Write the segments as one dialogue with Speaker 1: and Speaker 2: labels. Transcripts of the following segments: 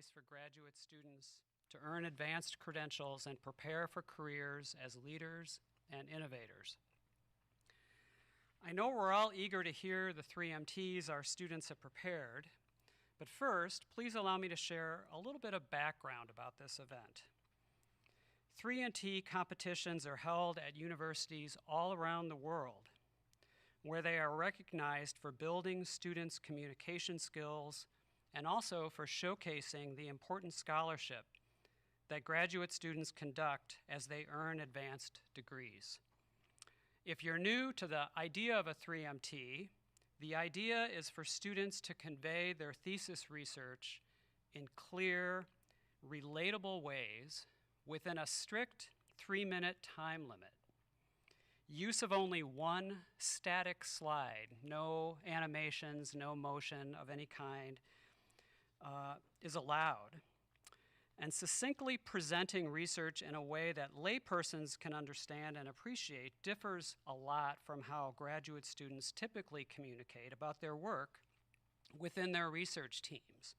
Speaker 1: place for graduate students to earn advanced credentials and prepare for careers as leaders and innovators. I know we're all eager to hear the 3 MTs our students have prepared, but first, please allow me to share a little bit of background about this event. 3MT competitions are held at universities all around the world, where they are recognized for building students' communication skills and also for showcasing the important scholarship that graduate students conduct as they earn advanced degrees. If you're new to the idea of a 3MT, the idea is for students to convey their thesis research in clear, relatable ways within a strict 3-minute time limit. Use of only one static slide, no animations, no motion of any kind, is allowed. And succinctly presenting research in a way that laypersons can understand and appreciate differs a lot from how graduate students typically communicate about their work within their research teams,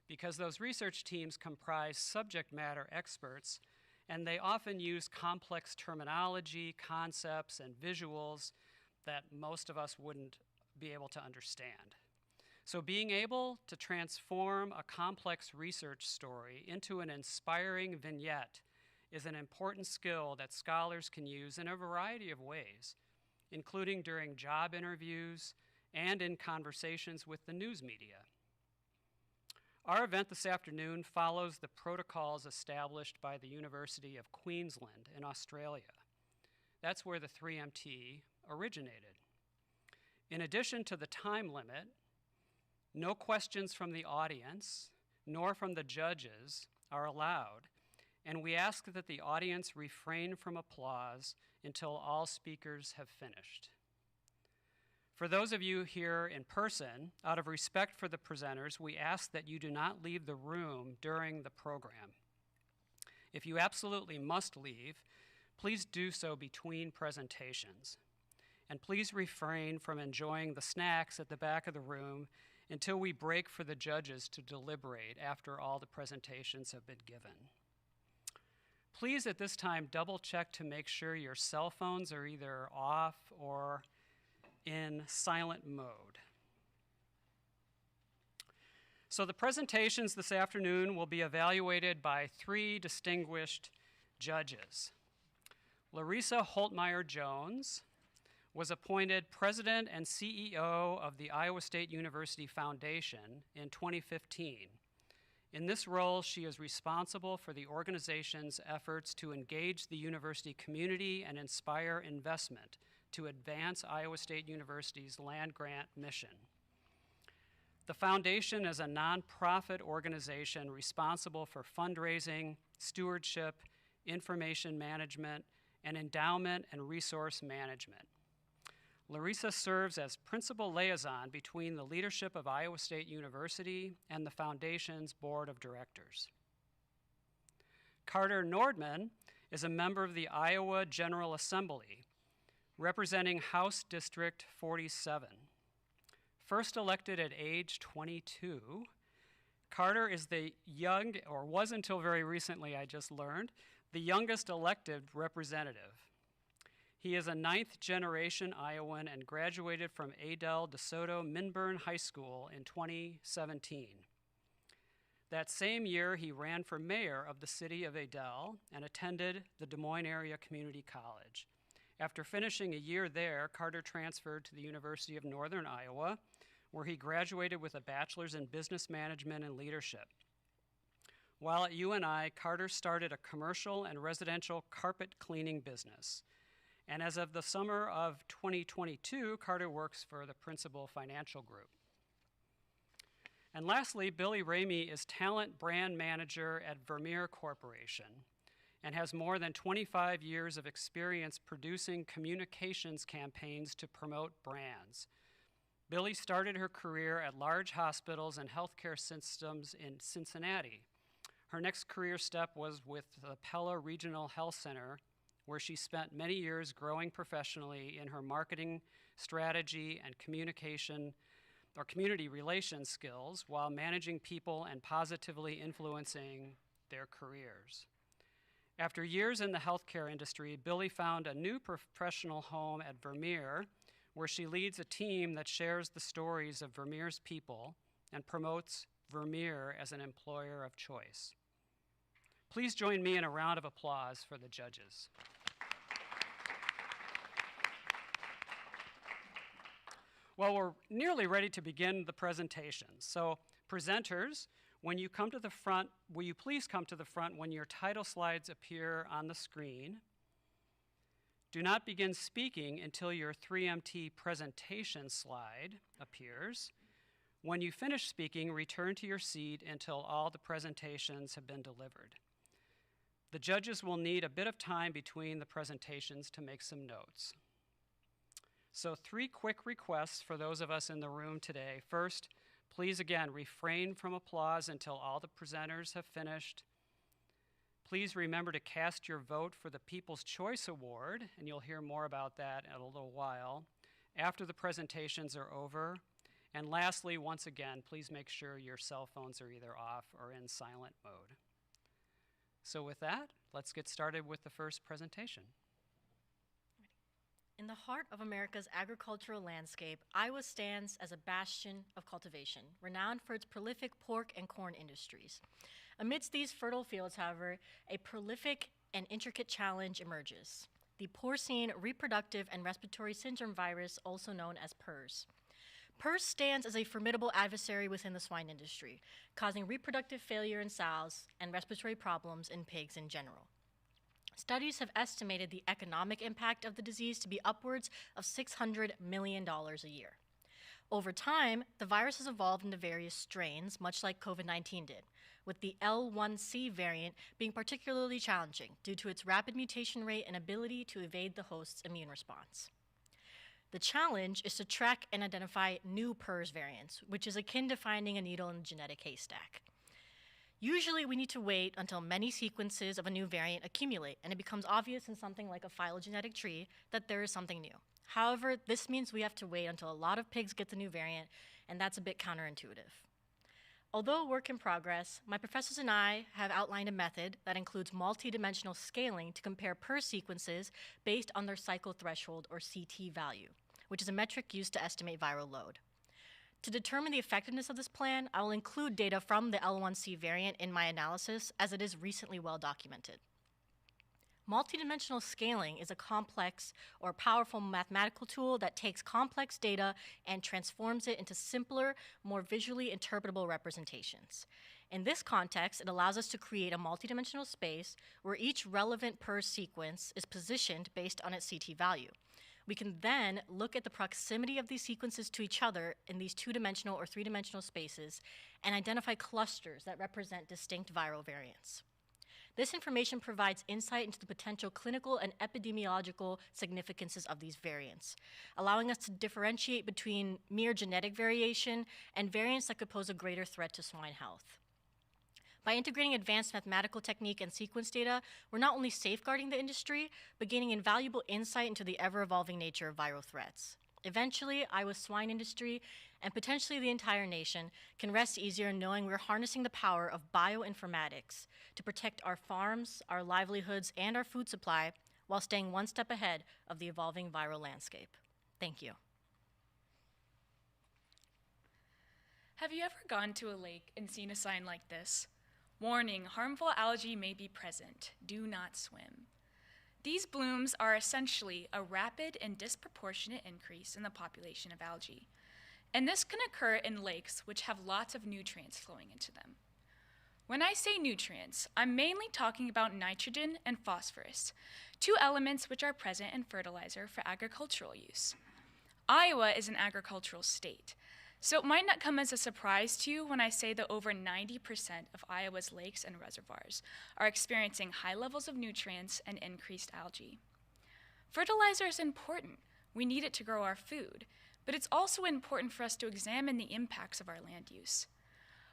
Speaker 1: because those research teams comprise subject matter experts, and they often use complex terminology, concepts, and visuals that most of us wouldn't be able to understand. So being able to transform a complex research story into an inspiring vignette is an important skill that scholars can use in a variety of ways, including during job interviews and in conversations with the news media. Our event this afternoon follows the protocols established by the University of Queensland in Australia. That's where the 3MT originated. In addition to the time limit, no questions from the audience, nor from the judges, are allowed, and we ask that the audience refrain from applause until all speakers have finished. For those of you here in person, out of respect for the presenters, we ask that you do not leave the room during the program. If you absolutely must leave, please do so between presentations. And please refrain from enjoying the snacks at the back of the room until we break for the judges to deliberate after all the presentations have been given. Please at this time double check to make sure your cell phones are either off or in silent mode. So the presentations this afternoon will be evaluated by 3 distinguished judges. Larissa Holtmeyer-Jones was appointed President and CEO of the Iowa State University Foundation in 2015. In this role, she is responsible for the organization's efforts to engage the university community and inspire investment to advance Iowa State University's land-grant mission. The foundation is a nonprofit organization responsible for fundraising, stewardship, information management, and endowment and resource management. Larissa serves as principal liaison between the leadership of Iowa State University and the Foundation's Board of Directors. Carter Nordman is a member of the Iowa General Assembly, representing House District 47. First elected at age 22, Carter is the young, or was until very recently, I just learned, the youngest elected representative. He is a 9th-generation Iowan and graduated from Adel DeSoto Minburn High School in 2017. That same year, he ran for mayor of the city of Adel and attended the Des Moines Area Community College. After finishing a year there, Carter transferred to the University of Northern Iowa, where he graduated with a bachelor's in business management and leadership. While at UNI, Carter started a commercial and residential carpet cleaning business. And as of the summer of 2022, Carter works for the Principal Financial Group. And lastly, Billy Ramey is talent brand manager at Vermeer Corporation and has more than 25 years of experience producing communications campaigns to promote brands. Billy started her career at large hospitals and healthcare systems in Cincinnati. Her next career step was with the Pella Regional Health Center, where she spent many years growing professionally in her marketing strategy and communication or community relations skills while managing people and positively influencing their careers. After years in the healthcare industry, Billy found a new professional home at Vermeer, where she leads a team that shares the stories of Vermeer's people and promotes Vermeer as an employer of choice. Please join me in a round of applause for the judges. Well, we're nearly ready to begin the presentation. So presenters, when you come to the front, will you please come to the front when your title slides appear on the screen? Do not begin speaking until your 3MT presentation slide appears. When you finish speaking, return to your seat until all the presentations have been delivered. The judges will need a bit of time between the presentations to make some notes. So 3 quick requests for those of us in the room today. First, please again refrain from applause until all the presenters have finished. Please remember to cast your vote for the People's Choice Award, and you'll hear more about that in a little while, after the presentations are over. And lastly, once again, please make sure your cell phones are either off or in silent mode. So with that, let's get started with the first presentation.
Speaker 2: In the heart of America's agricultural landscape, Iowa stands as a bastion of cultivation, renowned for its prolific pork and corn industries. Amidst these fertile fields, however, a prolific and intricate challenge emerges: the porcine reproductive and respiratory syndrome virus, also known as PRRS. PRRS stands as a formidable adversary within the swine industry, causing reproductive failure in sows and respiratory problems in pigs in general. Studies have estimated the economic impact of the disease to be upwards of $600 million a year. Over time, the virus has evolved into various strains, much like COVID-19 did, with the L1C variant being particularly challenging due to its rapid mutation rate and ability to evade the host's immune response. The challenge is to track and identify new PRRS variants, which is akin to finding a needle in a genetic haystack. Usually, we need to wait until many sequences of a new variant accumulate, and it becomes obvious in something like a phylogenetic tree that there is something new. However, this means we have to wait until a lot of pigs get the new variant, and that's a bit counterintuitive. Although a work in progress, my professors and I have outlined a method that includes multidimensional scaling to compare PRRS sequences based on their cycle threshold, or CT value, which is a metric used to estimate viral load. To determine the effectiveness of this plan, I will include data from the L1C variant in my analysis, as it is recently well documented. Multidimensional scaling is a complex or powerful mathematical tool that takes complex data and transforms it into simpler, more visually interpretable representations. In this context, it allows us to create a multidimensional space where each relevant PRRS sequence is positioned based on its CT value. We can then look at the proximity of these sequences to each other in these 2-dimensional or 3-dimensional spaces and identify clusters that represent distinct viral variants. This information provides insight into the potential clinical and epidemiological significances of these variants, allowing us to differentiate between mere genetic variation and variants that could pose a greater threat to swine health. By integrating advanced mathematical technique and sequence data, we're not only safeguarding the industry, but gaining invaluable insight into the ever-evolving nature of viral threats. Eventually, Iowa's swine industry, and potentially the entire nation, can rest easier knowing we're harnessing the power of bioinformatics to protect our farms, our livelihoods, and our food supply, while staying one step ahead of the evolving viral landscape. Thank you.
Speaker 3: Have you ever gone to a lake and seen a sign like this? Warning, harmful algae may be present. Do not swim. These blooms are essentially a rapid and disproportionate increase in the population of algae. And this can occur in lakes which have lots of nutrients flowing into them. When I say nutrients, I'm mainly talking about nitrogen and phosphorus, 2 elements which are present in fertilizer for agricultural use. Iowa is an agricultural state, so it might not come as a surprise to you when I say that over 90% of Iowa's lakes and reservoirs are experiencing high levels of nutrients and increased algae. Fertilizer is important. We need it to grow our food, but it's also important for us to examine the impacts of our land use.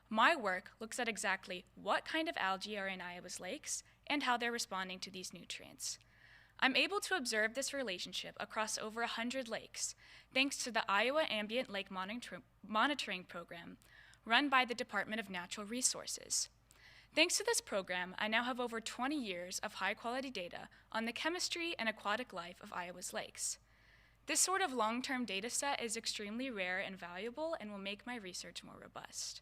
Speaker 3: My work looks at exactly what kind of algae are in Iowa's lakes and how they're responding to these nutrients. I'm able to observe this relationship across over 100 lakes, thanks to the Iowa Ambient Lake Monitoring Program run by the Department of Natural Resources. Thanks to this program, I now have over 20 years of high-quality data on the chemistry and aquatic life of Iowa's lakes. This sort of long-term data set is extremely rare and valuable and will make my research more robust.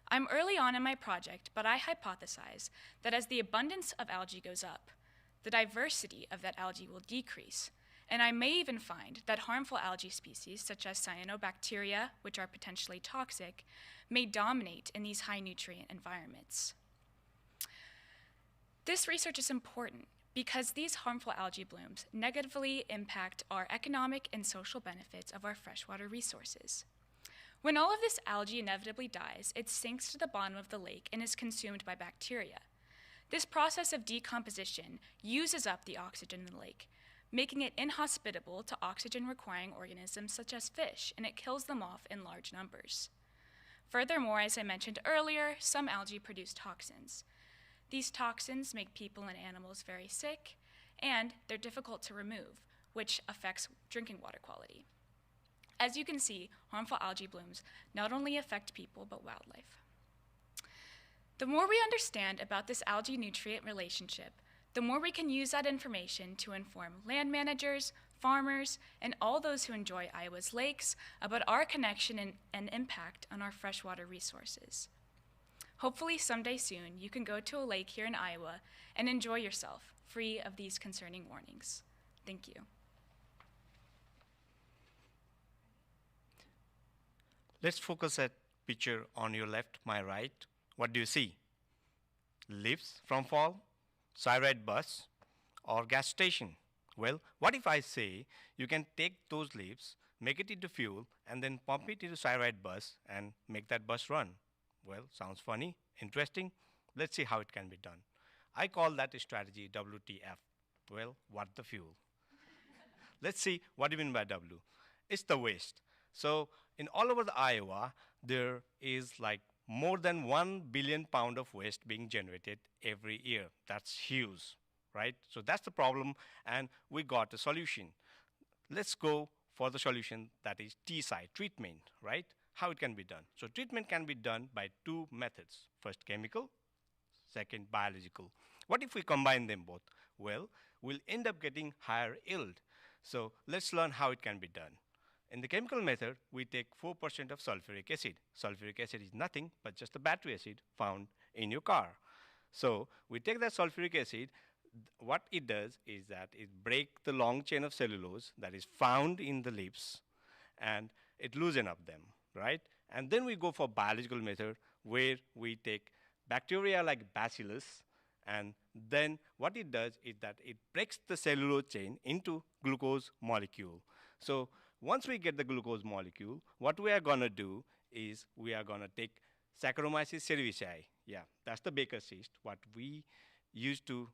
Speaker 3: I'm early on in my project, but I hypothesize that as the abundance of algae goes up, the diversity of that algae will decrease, and I may even find that harmful algae species, such as cyanobacteria, which are potentially toxic, may dominate in these high-nutrient environments. This research is important because these harmful algae blooms negatively impact our economic and social benefits of our freshwater resources. When all of this algae inevitably dies, it sinks to the bottom of the lake and is consumed by bacteria. This process of decomposition uses up the oxygen in the lake, making it inhospitable to oxygen-requiring organisms such as fish, and it kills them off in large numbers. Furthermore, as I mentioned earlier, some algae produce toxins. These toxins make people and animals very sick, and they're difficult to remove, which affects drinking water quality. As you can see, harmful algae blooms not only affect people, but wildlife. The more we understand about this algae-nutrient relationship, the more we can use that information to inform land managers, farmers, and all those who enjoy Iowa's lakes about our connection and impact on our freshwater resources. Hopefully someday soon, you can go to a lake here in Iowa and enjoy yourself, free of these concerning warnings. Thank you.
Speaker 4: Let's focus that picture on your left, my right. What do you see? Leaves from fall, Cyrite bus, or gas station? Well, what if I say you can take those leaves, make it into fuel, and then pump it into Cyrite bus and make that bus run? Well, sounds funny, interesting. Let's see how it can be done. I call that strategy WTF. Well, what the fuel? Let's see what do you mean by W. It's the waste. So in all over the Iowa, there is like more than 1 billion pound of waste being generated every year. That's huge, right? So that's the problem, and we got a solution. Let's go for the solution that is T-side, treatment, right? How it can be done. So treatment can be done by two methods. First, chemical, second, biological. What if we combine them both? Well, we'll end up getting higher yield. So let's learn how it can be done. In the chemical method, we take 4% of sulfuric acid. Sulfuric acid is nothing but just a battery acid found in your car. So we take that sulfuric acid. What it does is that it breaks the long chain of cellulose that is found in the leaves, and it loosens up them, right? And then we go for biological method where we take bacteria like bacillus, and then what it does is that it breaks the cellulose chain into glucose molecule. So once we get the glucose molecule, what we are going to do is we are going to take Saccharomyces cerevisiae. Yeah, that's the baker's yeast, what we used to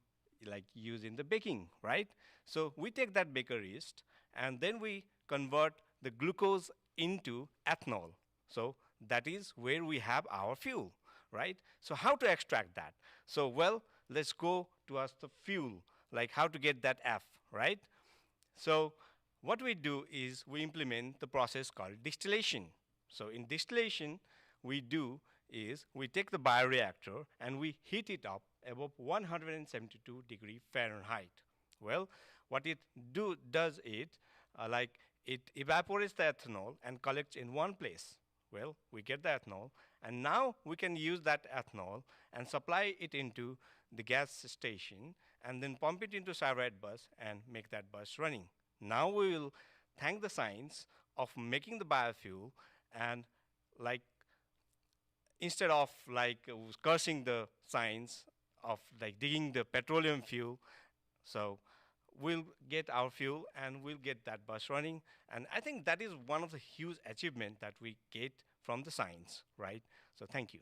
Speaker 4: use in the baking, right? So we take that baker's yeast, and then we convert the glucose into ethanol. So that is where we have our fuel, right? So how to extract that? So, well, let's go towards the fuel, like how to get that F, right? So what we do is we implement the process called distillation. So in distillation, we do is we take the bioreactor and we heat it up above 172 degrees Fahrenheit. Well, what it does it evaporates the ethanol and collects in one place. Well, we get the ethanol, and now we can use that ethanol and supply it into the gas station and then pump it into Cyrite bus and make that bus running. Now we will thank the science of making the biofuel, and instead of cursing the science of digging the petroleum fuel, so we'll get our fuel and we'll get that bus running. And I think that is one of the huge achievements that we get from the science, right? So thank you.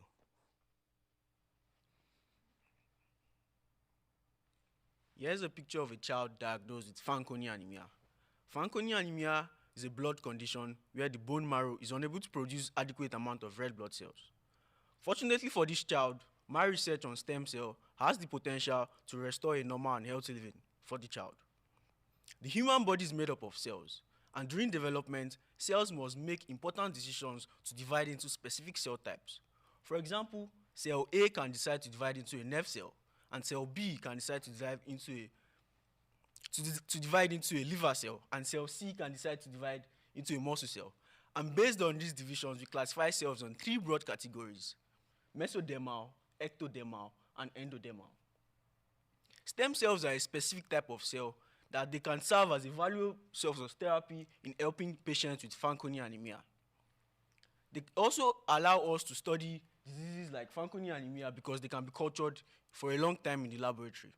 Speaker 5: Here's a picture of a child diagnosed with Fanconi anemia. Fanconi anemia is a blood condition where the bone marrow is unable to produce adequate amount of red blood cells. Fortunately for this child, my research on stem cell has the potential to restore a normal and healthy living for the child. The human body is made up of cells, and during development, cells must make important decisions to divide into specific cell types. For example, cell A can decide to divide into a nerve cell, and cell B can decide to divide into a liver cell, and cell C can decide to divide into a muscle cell. And based on these divisions, we classify cells on 3 broad categories: mesodermal, ectodermal, and endodermal. Stem cells are a specific type of cell that they can serve as a valuable source of therapy in helping patients with Fanconi anemia. They also allow us to study diseases like Fanconi anemia because they can be cultured for a long time in the laboratory.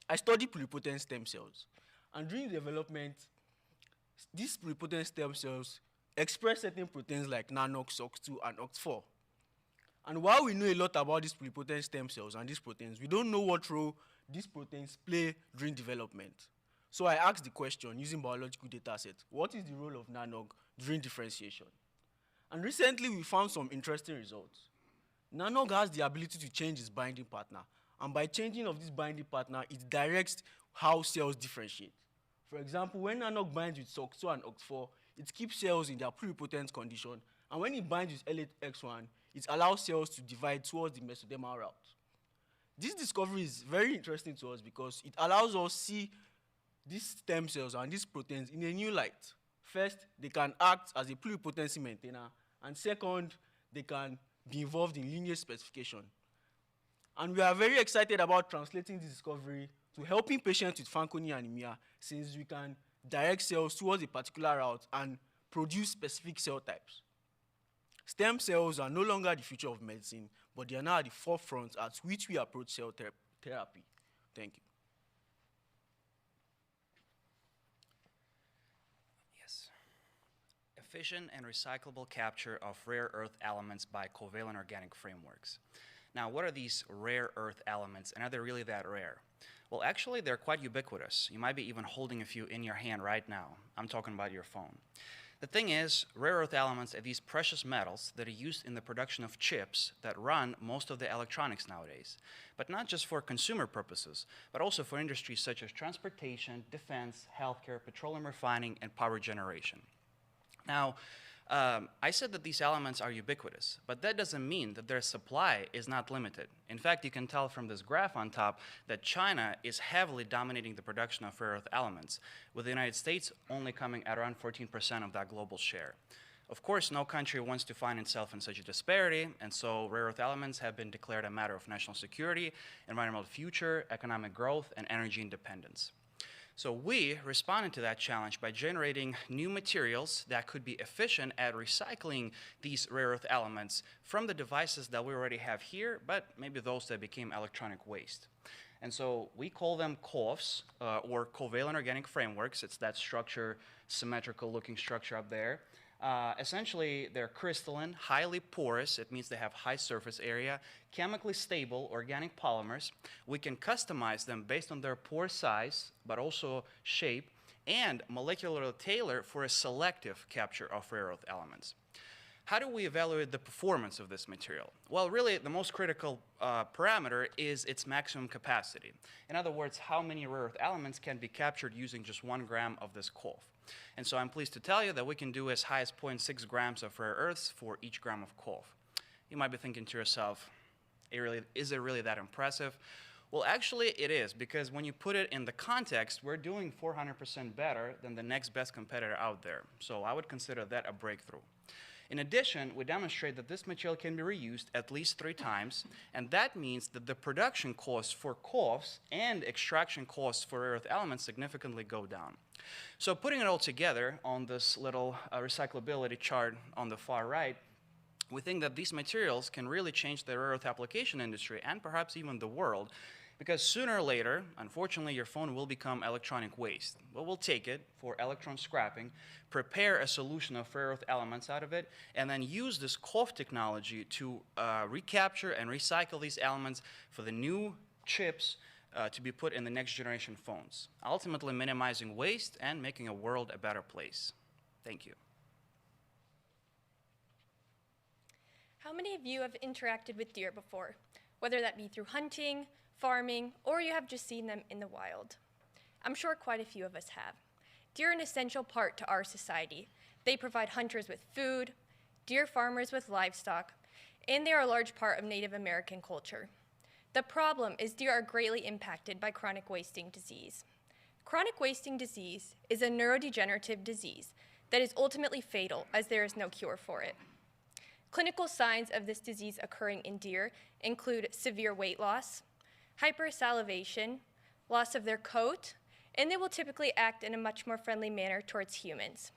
Speaker 5: I study pluripotent stem cells, and during development, these pluripotent stem cells express certain proteins like NANOX, OX2, and OX4. And while we know a lot about these pluripotent stem cells and these proteins, we don't know what role these proteins play during development. So I asked the question using biological data sets: what is the role of NANOG during differentiation? And recently we found some interesting results. NANOG has the ability to change its binding partner, and by changing of this binding partner, it directs how cells differentiate. For example, when NANOG binds with SOX2 and OX4, it keeps cells in their pluripotent condition, and when it binds with L8X1, it allows cells to divide towards the mesodermal route. This discovery is very interesting to us because it allows us to see these stem cells and these proteins in a new light. First, they can act as a pluripotency maintainer, and second, they can be involved in lineage specification. And we are very excited about translating this discovery to helping patients with Fanconi anemia, since we can direct cells towards a particular route and produce specific cell types. Stem cells are no longer the future of medicine, but they are now at the forefront at which we approach cell therapy. Thank you.
Speaker 6: Yes. Efficient and recyclable capture of rare earth elements by covalent organic frameworks. Now, what are these rare earth elements, and are they really that rare? Well, actually, they're quite ubiquitous. You might be even holding a few in your hand right now. I'm talking about your phone. The thing is, rare earth elements are these precious metals that are used in the production of chips that run most of the electronics nowadays. But not just for consumer purposes, but also for industries such as transportation, defense, healthcare, petroleum refining, and power generation. Now, I said that these elements are ubiquitous, but that doesn't mean that their supply is not limited. In fact, you can tell from this graph on top that China is heavily dominating the production of rare earth elements, with the United States only coming at around 14% of that global share. Of course, no country wants to find itself in such a disparity, and so rare earth elements have been declared a matter of national security, environmental future, economic growth, and energy independence. So we responded to that challenge by generating new materials that could be efficient at recycling these rare earth elements from the devices that we already have here, but maybe those that became electronic waste. And so we call them COFs, or covalent organic frameworks. It's that structure, symmetrical looking structure up there. Essentially, they're crystalline, highly porous. It means they have high surface area, chemically stable organic polymers. We can customize them based on their pore size, but also shape, and molecularly tailor for a selective capture of rare earth elements. How do we evaluate the performance of this material? Well, really, the most critical parameter is its maximum capacity. In other words, how many rare earth elements can be captured using just 1 gram of this COF. And so I'm pleased to tell you that we can do as high as 0.6 grams of rare earths for each gram of COF. You might be thinking to yourself, is it really that impressive? Well, actually it is, because when you put it in the context, we're doing 400% better than the next best competitor out there. So I would consider that a breakthrough. In addition, we demonstrate that this material can be reused at least 3 times, and that means that the production costs for COFs and extraction costs for rare earth elements significantly go down. So putting it all together on this little recyclability chart on the far right, we think that these materials can really change the rare earth application industry and perhaps even the world, because sooner or later, unfortunately, your phone will become electronic waste. But we'll take it for electron scrapping, prepare a solution of rare earth elements out of it, and then use this COF technology to recapture and recycle these elements for the new chips to be put in the next generation phones, ultimately minimizing waste and making a world a better place. Thank you.
Speaker 7: How many of you have interacted with deer before, whether that be through hunting, farming, or you have just seen them in the wild? I'm sure quite a few of us have. Deer are an essential part to our society. They provide hunters with food, deer farmers with livestock, and they are a large part of Native American culture. The problem is deer are greatly impacted by chronic wasting disease. Chronic wasting disease is a neurodegenerative disease that is ultimately fatal as there is no cure for it. Clinical signs of this disease occurring in deer include severe weight loss, hypersalivation, loss of their coat, and they will typically act in a much more friendly manner towards humans.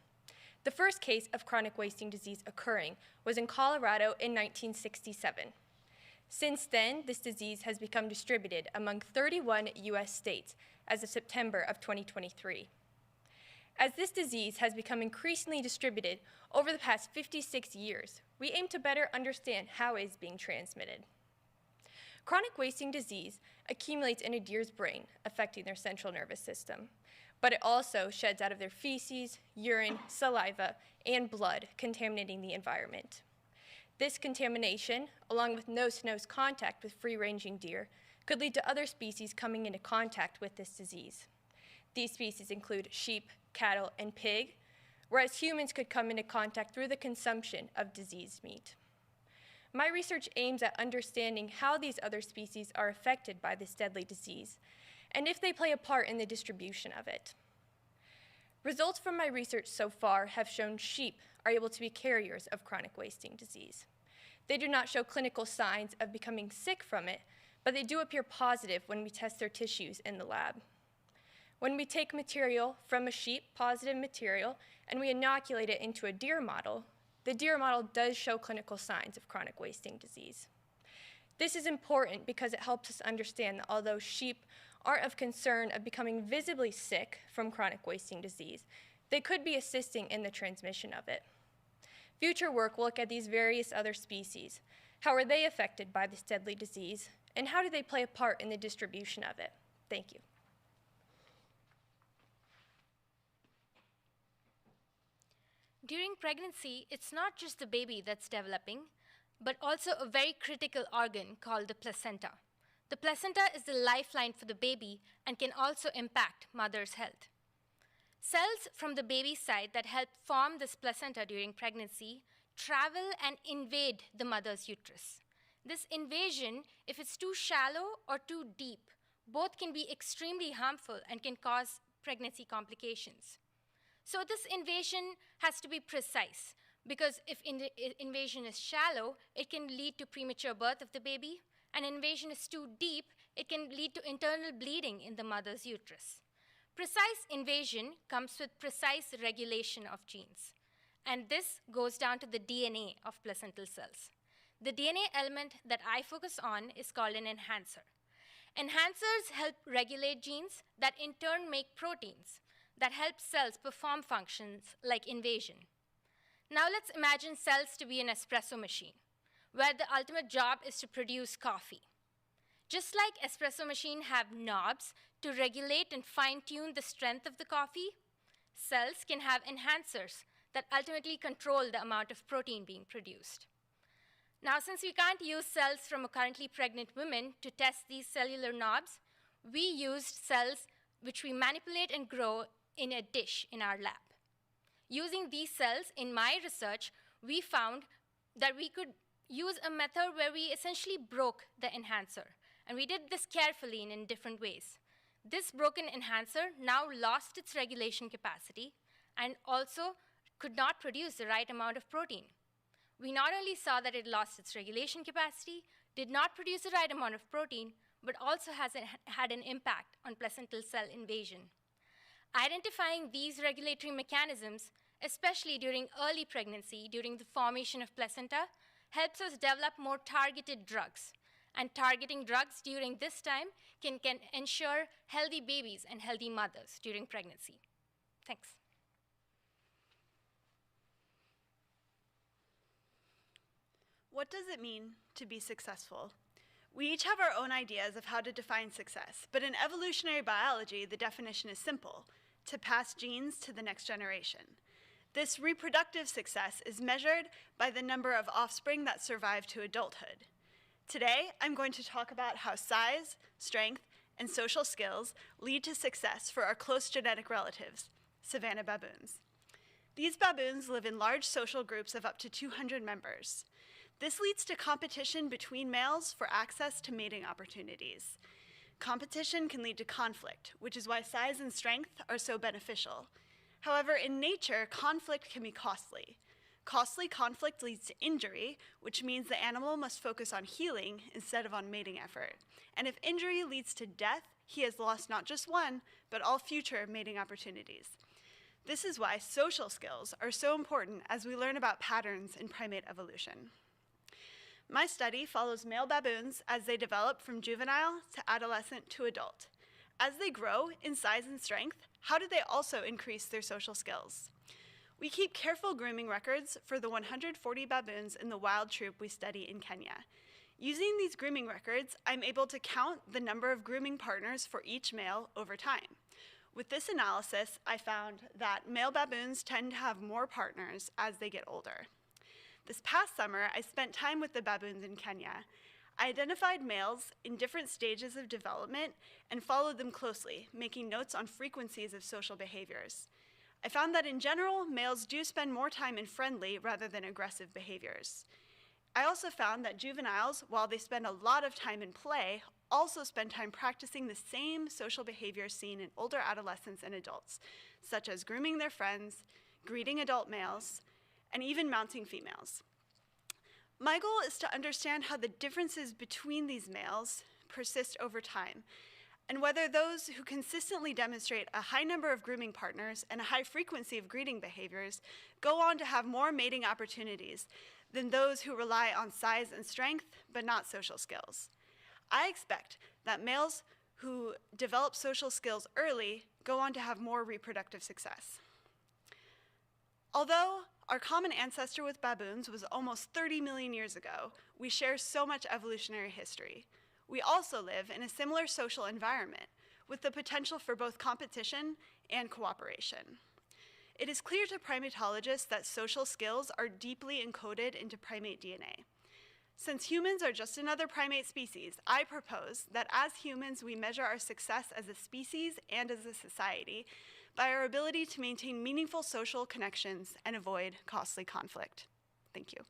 Speaker 7: The first case of chronic wasting disease occurring was in Colorado in 1967. Since then, this disease has become distributed among 31 US states as of September of 2023. As this disease has become increasingly distributed over the past 56 years, we aim to better understand how it is being transmitted. Chronic wasting disease accumulates in a deer's brain, affecting their central nervous system, but it also sheds out of their feces, urine, saliva, and blood, contaminating the environment. This contamination, along with nose-to-nose contact with free-ranging deer, could lead to other species coming into contact with this disease. These species include sheep, cattle, and pig, whereas humans could come into contact through the consumption of diseased meat. My research aims at understanding how these other species are affected by this deadly disease, and if they play a part in the distribution of it. Results from my research so far have shown sheep are able to be carriers of chronic wasting disease. They do not show clinical signs of becoming sick from it, but they do appear positive when we test their tissues in the lab. When we take material from a sheep, positive material, and we inoculate it into a deer model, the deer model does show clinical signs of chronic wasting disease. This is important because it helps us understand that although sheep aren't of concern of becoming visibly sick from chronic wasting disease, they could be assisting in the transmission of it. Future work will look at these various other species. How are they affected by this deadly disease, and how do they play a part in the distribution of it? Thank you.
Speaker 8: During pregnancy, it's not just the baby that's developing, but also a very critical organ called the placenta. The placenta is the lifeline for the baby and can also impact mother's health. Cells from the baby's side that help form this placenta during pregnancy travel and invade the mother's uterus. This invasion, if it's too shallow or too deep, both can be extremely harmful and can cause pregnancy complications. So this invasion has to be precise, because if invasion is shallow, it can lead to premature birth of the baby, and invasion is too deep, it can lead to internal bleeding in the mother's uterus. Precise invasion comes with precise regulation of genes, and this goes down to the DNA of placental cells. The DNA element that I focus on is called an enhancer. Enhancers help regulate genes that in turn make proteins that help cells perform functions like invasion. Now let's imagine cells to be an espresso machine, where the ultimate job is to produce coffee. Just like espresso machines have knobs to regulate and fine-tune the strength of the coffee, cells can have enhancers that ultimately control the amount of protein being produced. Now, since we can't use cells from a currently pregnant woman to test these cellular knobs, we used cells which we manipulate and grow in a dish in our lab. Using these cells in my research, we found that we could use a method where we essentially broke the enhancer. And we did this carefully and in different ways. This broken enhancer now lost its regulation capacity and also could not produce the right amount of protein. We not only saw that it lost its regulation capacity, did not produce the right amount of protein, but also had an impact on placental cell invasion. Identifying these regulatory mechanisms, especially during early pregnancy, during the formation of placenta, helps us develop more targeted drugs. And targeting drugs during this time can ensure healthy babies and healthy mothers during pregnancy. Thanks.
Speaker 9: What does it mean to be successful? We each have our own ideas of how to define success, but in evolutionary biology, the definition is simple: to pass genes to the next generation. This reproductive success is measured by the number of offspring that survive to adulthood. Today, I'm going to talk about how size, strength, and social skills lead to success for our close genetic relatives, savanna baboons. These baboons live in large social groups of up to 200 members. This leads to competition between males for access to mating opportunities. Competition can lead to conflict, which is why size and strength are so beneficial. However, in nature, conflict can be costly. Costly conflict leads to injury, which means the animal must focus on healing instead of on mating effort. And if injury leads to death, he has lost not just one, but all future mating opportunities. This is why social skills are so important as we learn about patterns in primate evolution. My study follows male baboons as they develop from juvenile to adolescent to adult. As they grow in size and strength, how do they also increase their social skills? We keep careful grooming records for the 140 baboons in the wild troop we study in Kenya. Using these grooming records, I'm able to count the number of grooming partners for each male over time. With this analysis, I found that male baboons tend to have more partners as they get older. This past summer, I spent time with the baboons in Kenya. I identified males in different stages of development and followed them closely, making notes on frequencies of social behaviors. I found that in general, males do spend more time in friendly rather than aggressive behaviors. I also found that juveniles, while they spend a lot of time in play, also spend time practicing the same social behaviors seen in older adolescents and adults, such as grooming their friends, greeting adult males, and even mounting females. My goal is to understand how the differences between these males persist over time, and whether those who consistently demonstrate a high number of grooming partners and a high frequency of greeting behaviors go on to have more mating opportunities than those who rely on size and strength, but not social skills. I expect that males who develop social skills early go on to have more reproductive success. Although our common ancestor with baboons was almost 30 million years ago, we share so much evolutionary history. We also live in a similar social environment with the potential for both competition and cooperation. It is clear to primatologists that social skills are deeply encoded into primate DNA. Since humans are just another primate species, I propose that as humans we measure our success as a species and as a society by our ability to maintain meaningful social connections and avoid costly conflict. Thank you.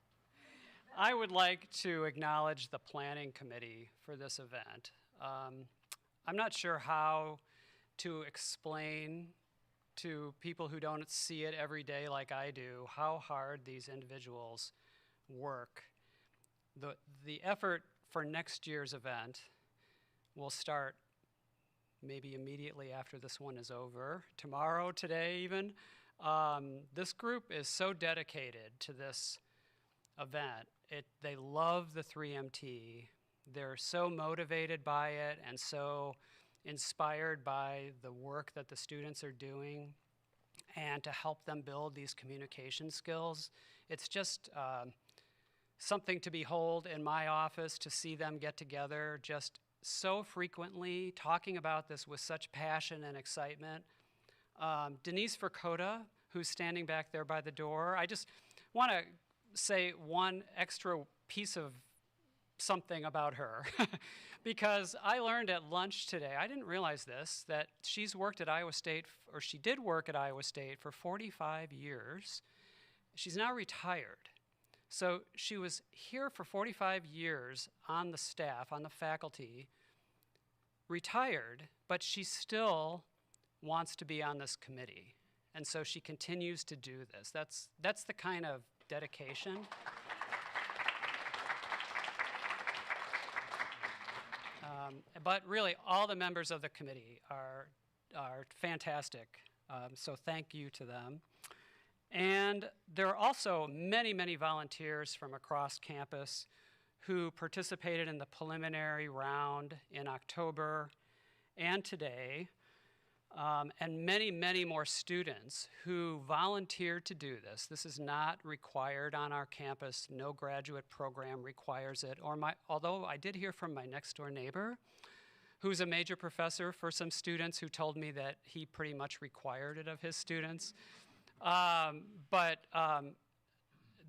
Speaker 1: I would like to acknowledge the planning committee for this event. I'm not sure how to explain to people who don't see it every day like I do how hard these individuals work. The effort for next year's event will start maybe immediately after this one is over, tomorrow, today even. This group is so dedicated to this event. They love the 3MT. They're so motivated by it and so inspired by the work that the students are doing and to help them build these communication skills. It's just something to behold in my office to see them get together just so frequently, talking about this with such passion and excitement. Denise Verkota, who's standing back there by the door, I just want to say one extra piece of something about her because I learned at lunch today, I didn't realize this, that she's worked at Iowa State, or she did work at Iowa State for 45 years. She's now retired. So she was here for 45 years on the staff, on the faculty, retired, but she still wants to be on this committee. And so she continues to do this. That's the kind of dedication. But really, all the members of the committee are fantastic. So thank you to them. And there are also many, many volunteers from across campus who participated in the preliminary round in October and today, and many, many more students who volunteered to do this. This is not required on our campus. No graduate program requires it. Although I did hear from my next door neighbor, who's a major professor for some students, who told me that he pretty much required it of his students. But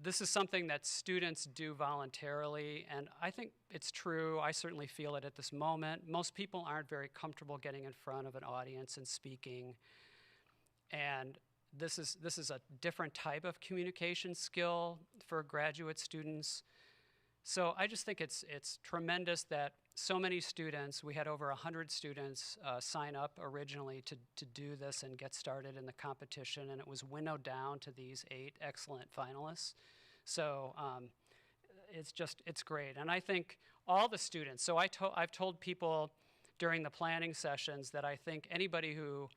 Speaker 1: this is something that students do voluntarily, and I think it's true. I certainly feel it at this moment. Most people aren't very comfortable getting in front of an audience and speaking, and this is a different type of communication skill for graduate students. So I just think it's tremendous that so many students, we had over 100 students sign up originally to do this and get started in the competition, and it was winnowed down to these 8 excellent finalists. So it's great. And I think all the students, so I've told people during the planning sessions that I think anybody who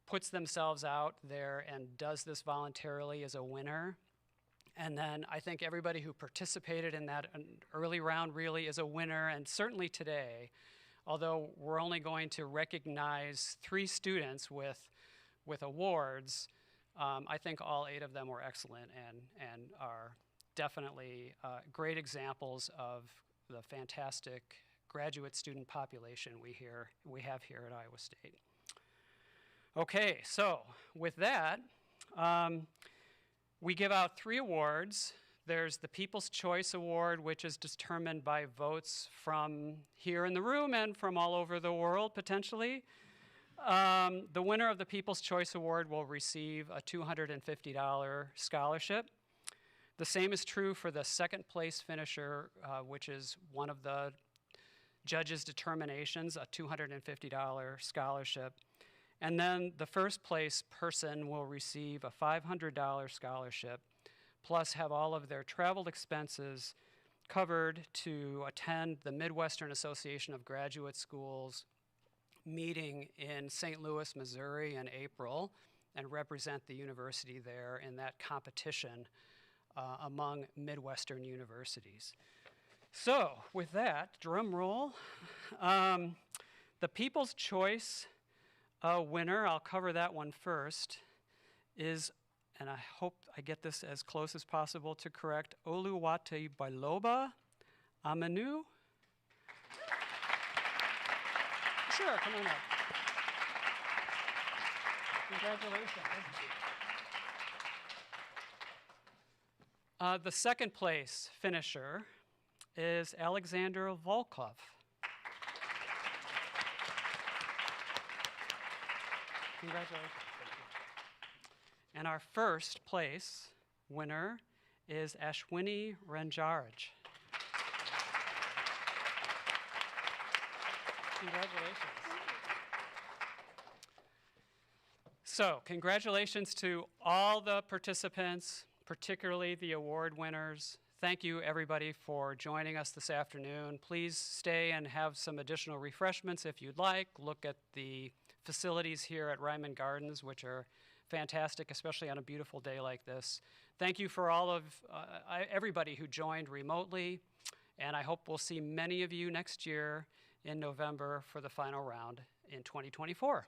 Speaker 1: puts themselves out there and does this voluntarily is a winner. And then I think everybody who participated in that early round really is a winner, and certainly today, although we're only going to recognize 3 students with awards, I think all 8 of them were excellent and are definitely great examples of the fantastic graduate student population we have here at Iowa State. Okay, so with that, we give out 3 awards. There's the People's Choice Award, which is determined by votes from here in the room and from all over the world, potentially. The winner of the People's Choice Award will receive a $250 scholarship. The same is true for the second place finisher, which is one of the judges' determinations, a $250 scholarship. And then the first place person will receive a $500 scholarship, plus have all of their travel expenses covered to attend the Midwestern Association of Graduate Schools meeting in St. Louis, Missouri in April, and represent the university there in that competition among Midwestern universities. So with that, drum roll, the People's Choice winner, I'll cover that one first, is, and I hope I get this as close as possible to correct, Oluwate Bailoba Amanu. Sure, come on up. Congratulations. The second place finisher is Alexander Volkov. Congratulations. And our first place winner is Ashwini Ranjaraj. Congratulations. So, congratulations to all the participants, particularly the award winners. Thank you, everybody, for joining us this afternoon. Please stay and have some additional refreshments if you'd like. Look at the facilities here at Ryman Gardens, which are fantastic, especially on a beautiful day like this. Thank you for all of everybody who joined remotely, and I hope we'll see many of you next year in November for the final round in 2024.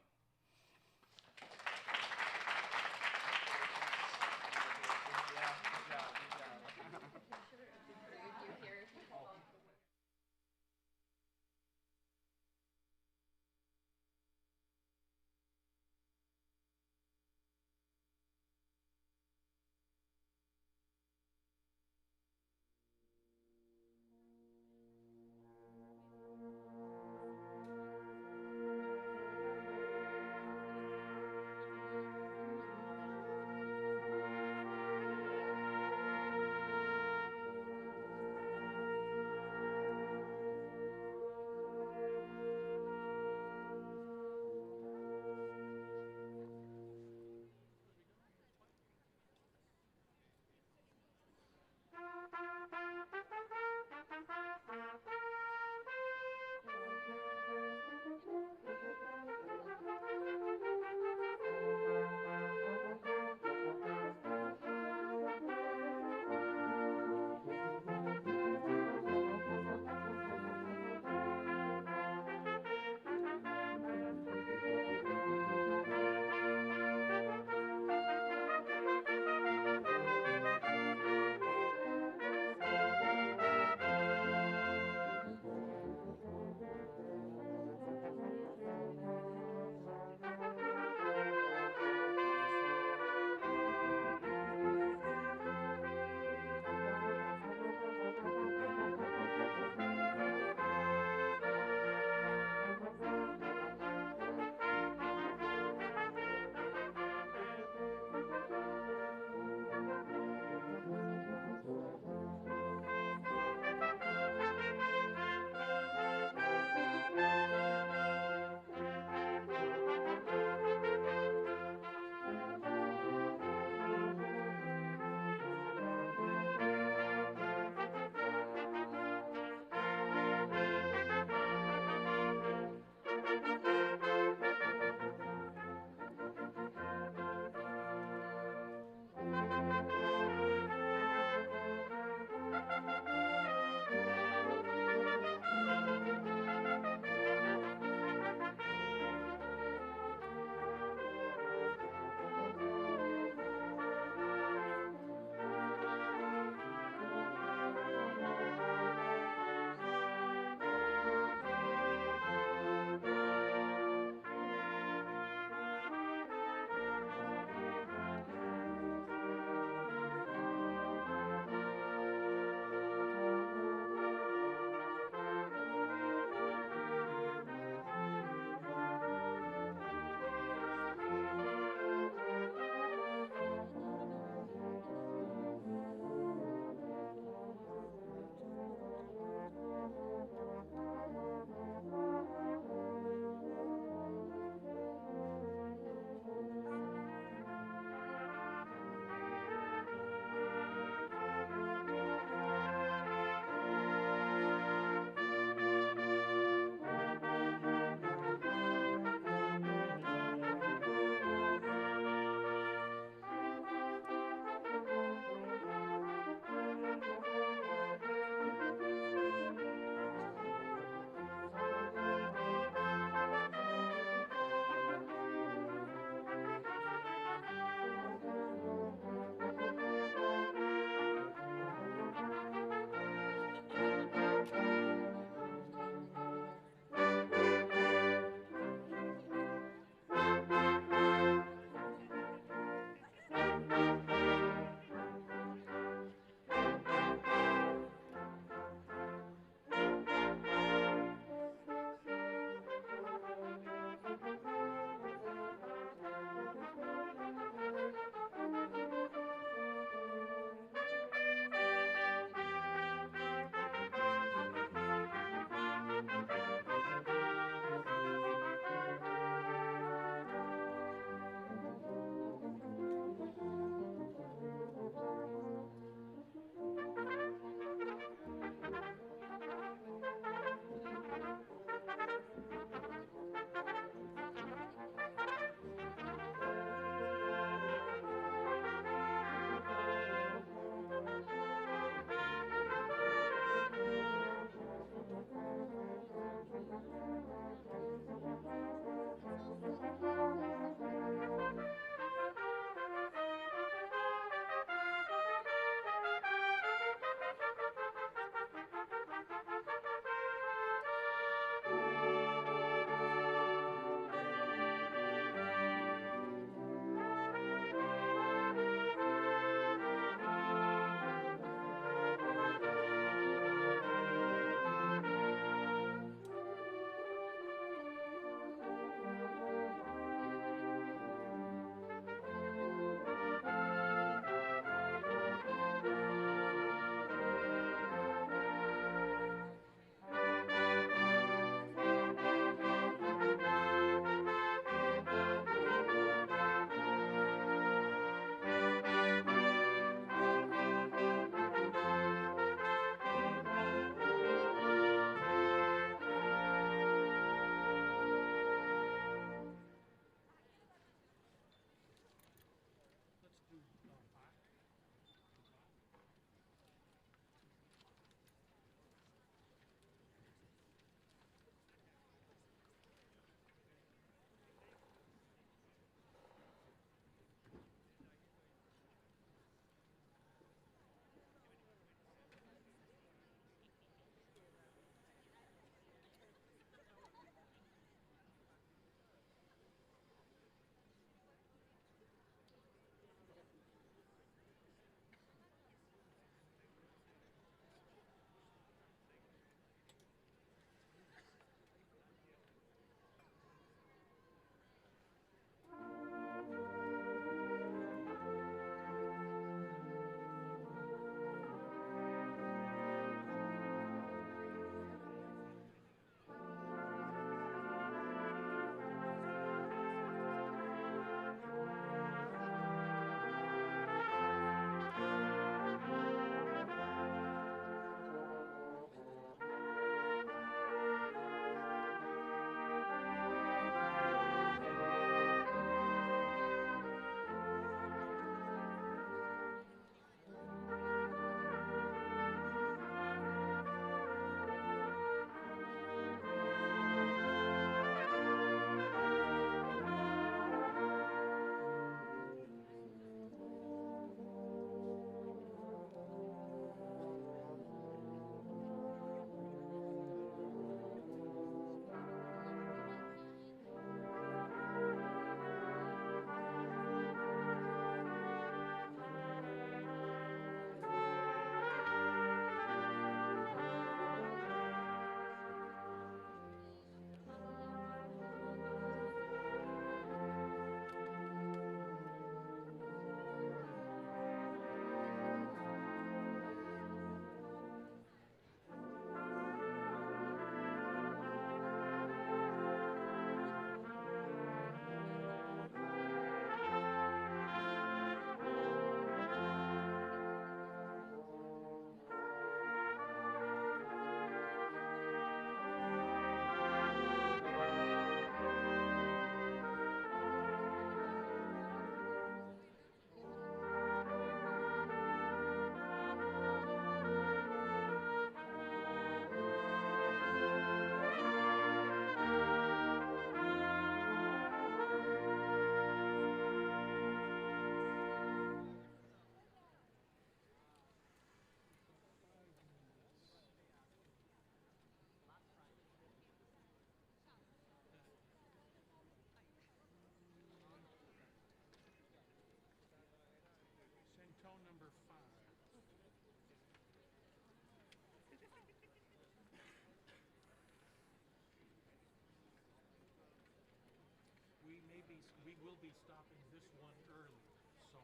Speaker 10: we will be stopping this one early, so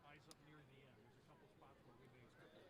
Speaker 10: eyes up near the end. There's a couple spots where we may expect it.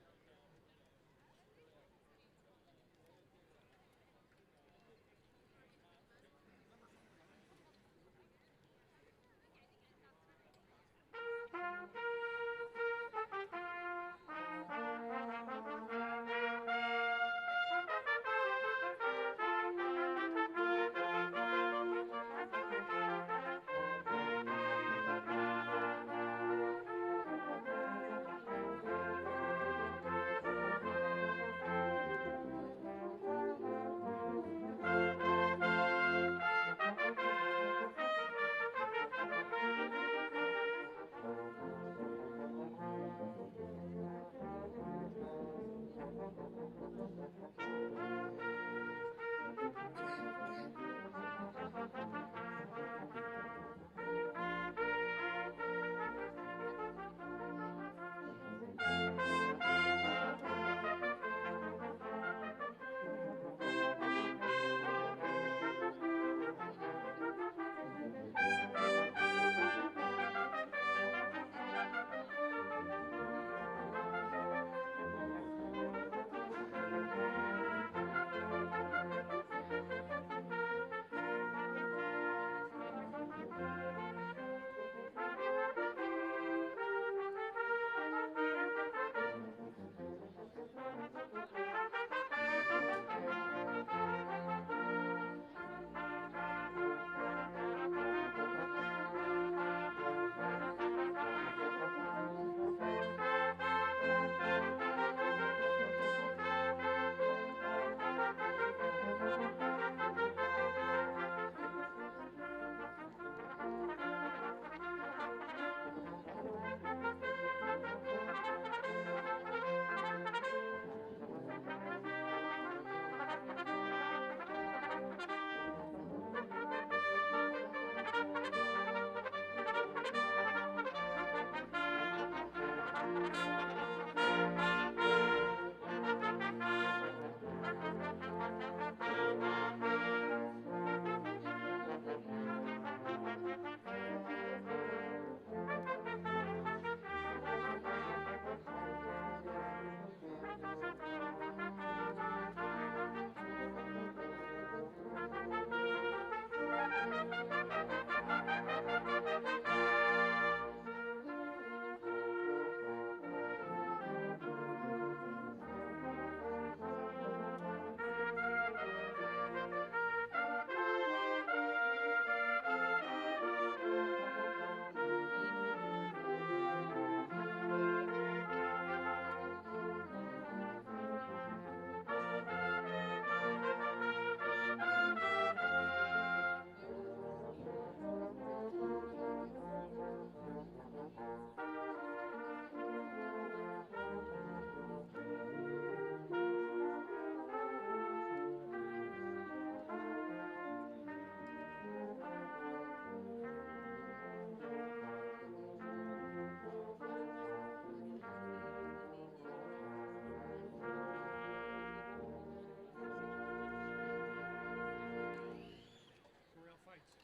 Speaker 10: Corral fights.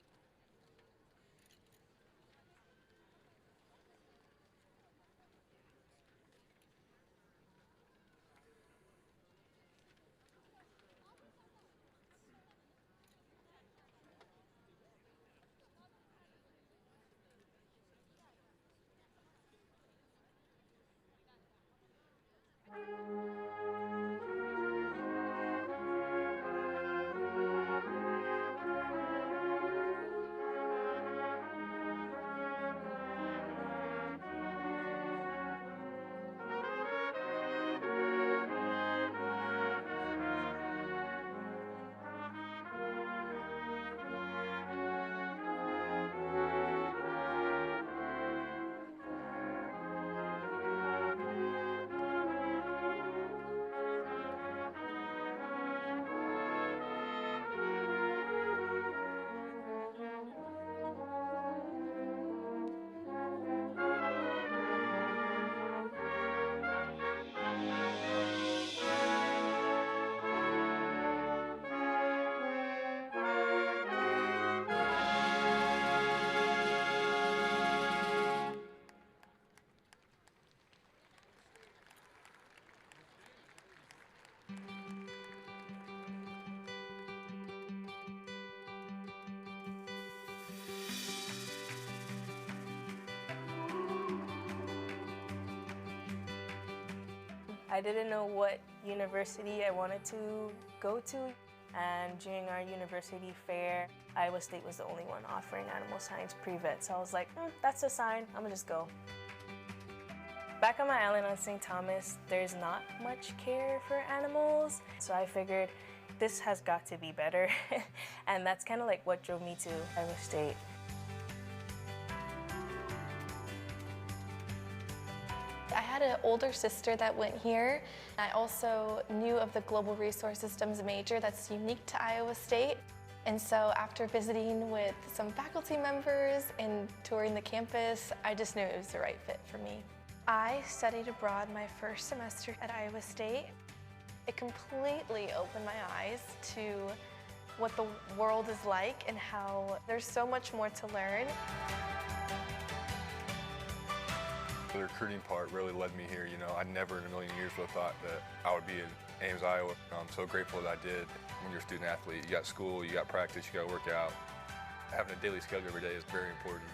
Speaker 11: I didn't know what university I wanted to go to, and during our university fair, Iowa State was the only one offering animal science pre-vet, so I was like, that's a sign, I'm gonna just go. Back on my island on St. Thomas, there's not much care for animals, so I figured this has got to be better, and that's kind of like what drove me to Iowa State.
Speaker 12: I had an older sister that went here. I also knew of the Global Resource Systems major that's unique to Iowa State. And so after visiting with some faculty members and touring the campus, I just knew it was the right fit for me. I studied abroad my first semester at Iowa State. It completely opened my eyes to what the world is like and how there's so much more to learn.
Speaker 13: The recruiting part really led me here. You know, I never in a million years would have thought that I would be in Ames, Iowa. I'm so grateful that I did. When you're a student athlete, you got school, you got practice, you got to work out. Having a daily schedule every day is very important.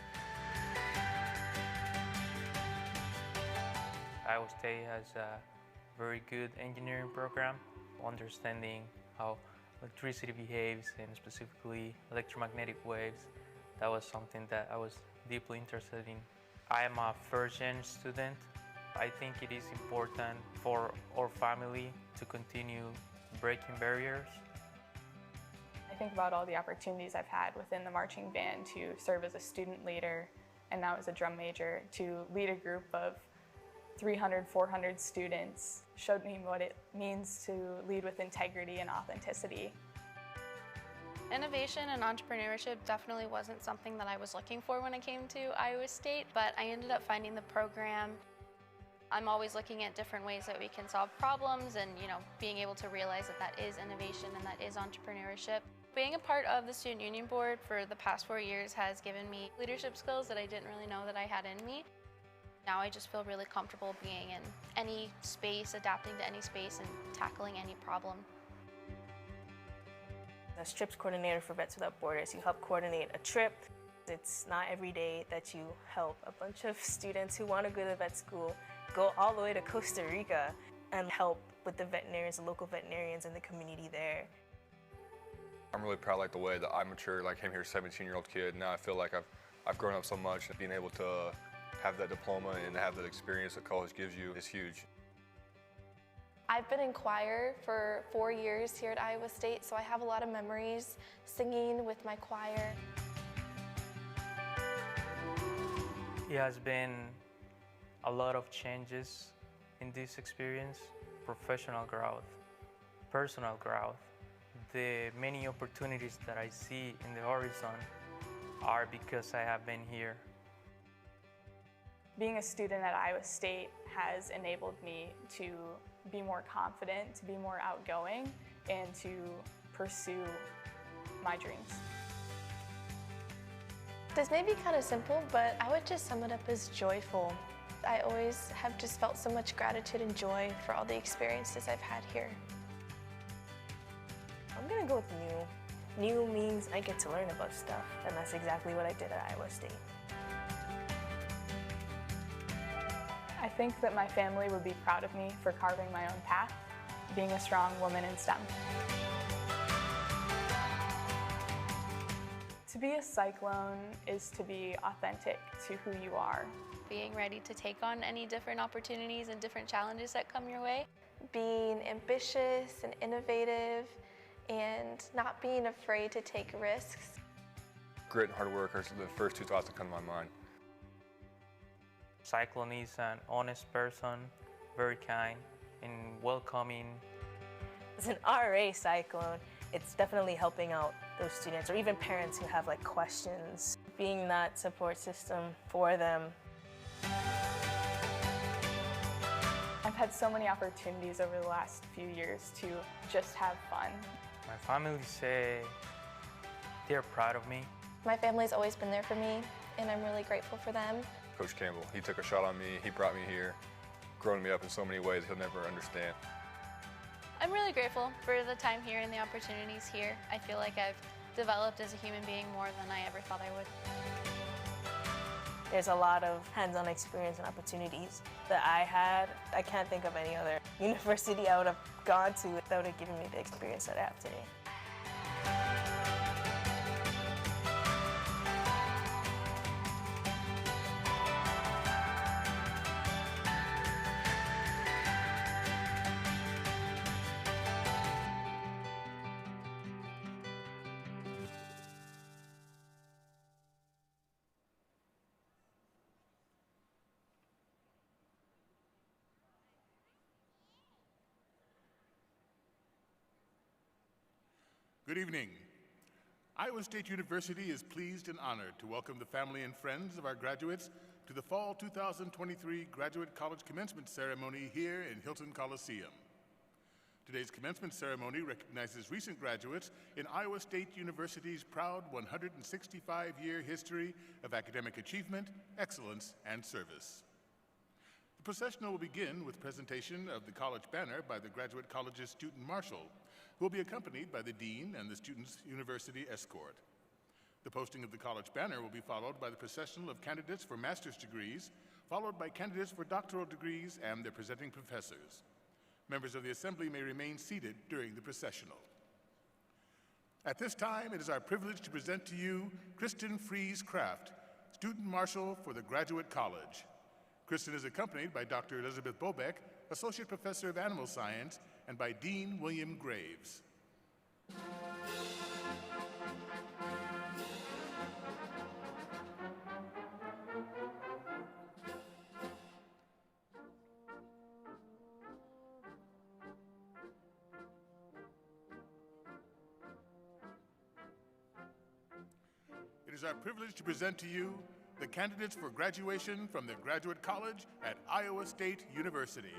Speaker 14: Iowa State has a very good engineering program, understanding how electricity behaves and specifically electromagnetic waves. That was something that I was deeply interested in. I am a first-gen student. I think it is important for our family to continue breaking barriers.
Speaker 15: I think about all the opportunities I've had within the marching band to serve as a student leader and now as a drum major, to lead a group of 300, 400 students, showed me what it means to lead with integrity and authenticity.
Speaker 16: Innovation and entrepreneurship definitely wasn't something that I was looking for when I came to Iowa State, but I ended up finding the program. I'm always looking at different ways that we can solve problems and, being able to realize that that is innovation and that is entrepreneurship. Being a part of the Student Union Board for the past 4 years has given me leadership skills that I didn't really know that I had in me. Now I just feel really comfortable being in any space, adapting to any space, and tackling any problem.
Speaker 11: As trips coordinator for Vets Without Borders, you help coordinate a trip. It's not every day that you help a bunch of students who want to go to vet school go all the way to Costa Rica and help with the veterinarians, the local veterinarians in the community there.
Speaker 13: I'm really proud the way that I matured. I came here as a 17-year-old kid. Now I feel like I've grown up so much, and being able to have that diploma and have that experience that college gives you is huge.
Speaker 12: I've been in choir for 4 years here at Iowa State, so I have a lot of memories singing with my choir.
Speaker 14: It has been a lot of changes in this experience: professional growth, personal growth. The many opportunities that I see in the horizon are because I have been here.
Speaker 15: Being a student at Iowa State has enabled me to be more confident, to be more outgoing, and to pursue my dreams.
Speaker 12: This may be kind of simple, but I would just sum it up as joyful. I always have just felt so much gratitude and joy for all the experiences I've had here.
Speaker 11: I'm gonna go with new. New means I get to learn about stuff, and that's exactly what I did at Iowa State.
Speaker 15: I think that my family would be proud of me for carving my own path, being a strong woman in STEM. To be a Cyclone is to be authentic to who you are.
Speaker 16: Being ready to take on any different opportunities and different challenges that come your way.
Speaker 12: Being ambitious and innovative and not being afraid to take risks.
Speaker 13: Grit and hard work are the first two thoughts that come to my mind.
Speaker 14: Cyclone is an honest person, very kind and welcoming.
Speaker 11: As an RA Cyclone, it's definitely helping out those students or even parents who have questions, being that support system for them.
Speaker 15: I've had so many opportunities over the last few years to just have fun.
Speaker 14: My family say they're proud of me.
Speaker 12: My family's always been there for me, and I'm really grateful for them.
Speaker 13: Coach Campbell, he took a shot on me, he brought me here, grown me up in so many ways he'll never understand.
Speaker 16: I'm really grateful for the time here and the opportunities here. I feel like I've developed as a human being more than I ever thought I would.
Speaker 11: There's a lot of hands-on experience and opportunities that I had. I can't think of any other university I would have gone to that would have given me the experience that I have today.
Speaker 17: Good evening. Iowa State University is pleased and honored to welcome the family and friends of our graduates to the Fall 2023 Graduate College Commencement Ceremony here in Hilton Coliseum. Today's commencement ceremony recognizes recent graduates in Iowa State University's proud 165-year history of academic achievement, excellence, and service. The processional will begin with presentation of the college banner by the Graduate College's student marshal, who will be accompanied by the dean and the student's university escort. The posting of the college banner will be followed by the processional of candidates for master's degrees, followed by candidates for doctoral degrees and their presenting professors. Members of the assembly may remain seated during the processional. At this time, it is our privilege to present to you Kristen Fries Kraft, student marshal for the Graduate College. Kristen is accompanied by Dr. Elizabeth Bobeck, associate professor of animal science, and by Dean William Graves. It is our privilege to present to you the candidates for graduation from the Graduate College at Iowa State University.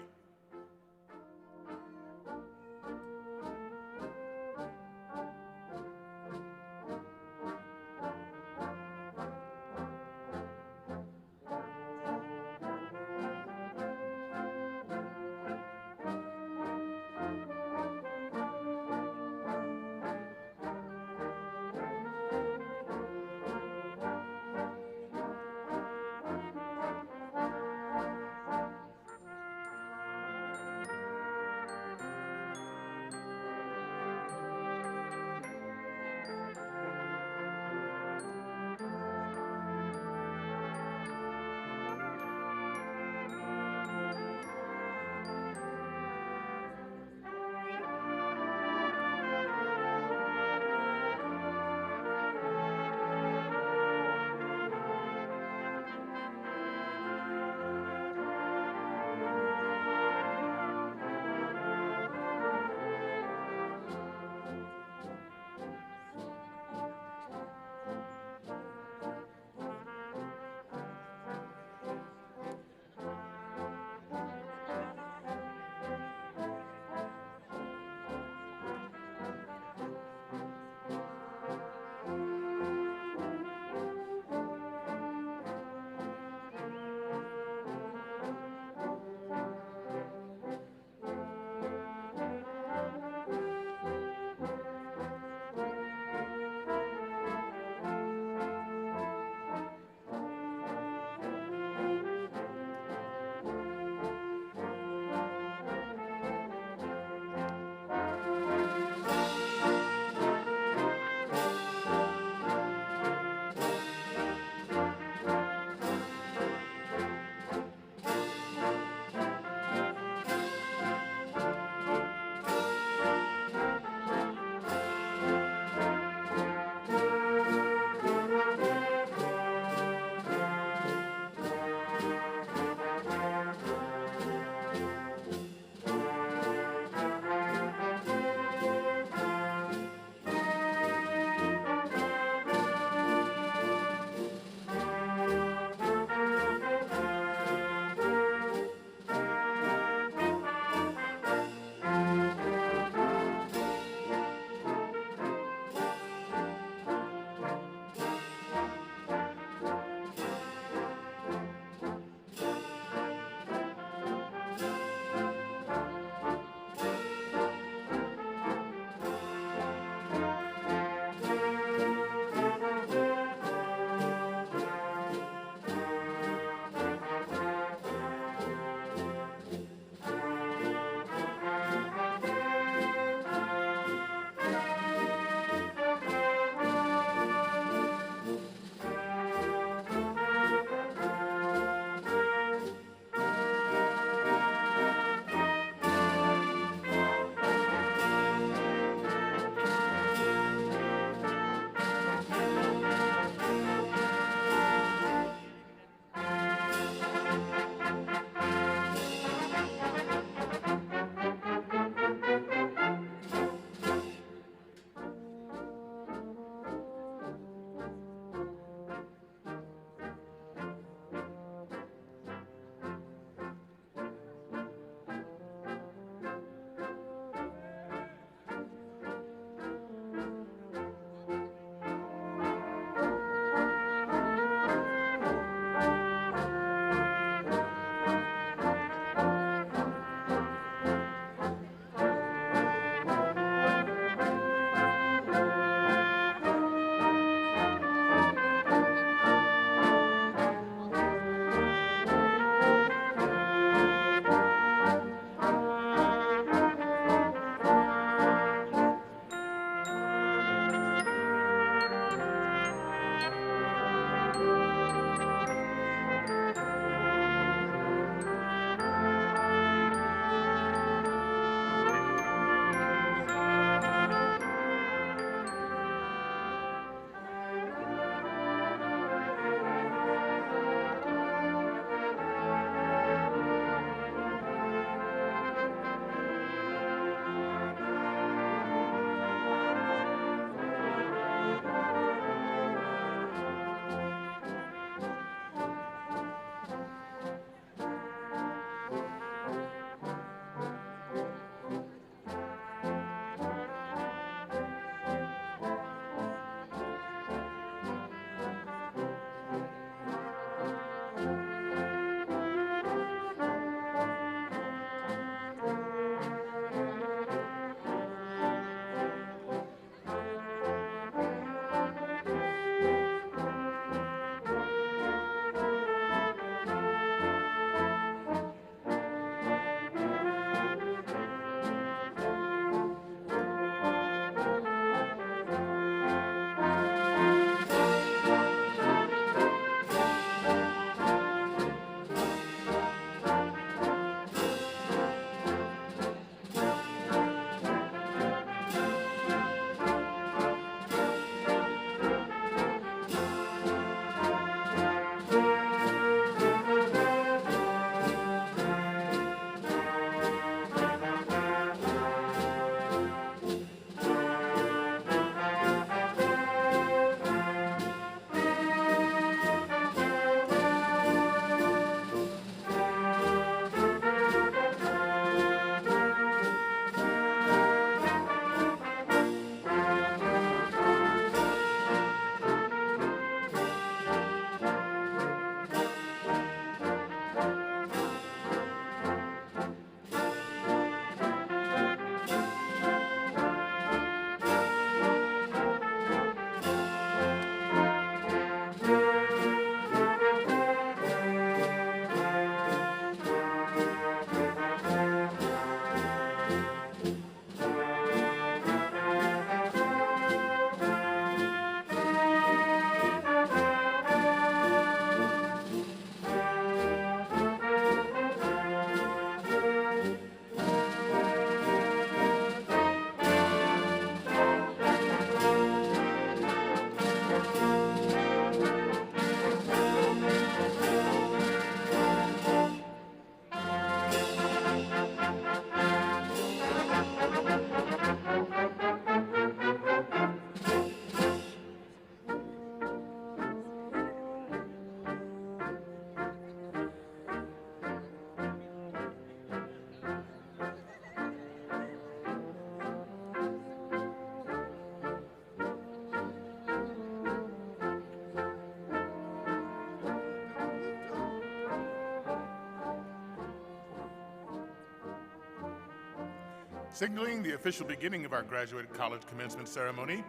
Speaker 17: Signaling the official beginning of our graduate college commencement ceremony,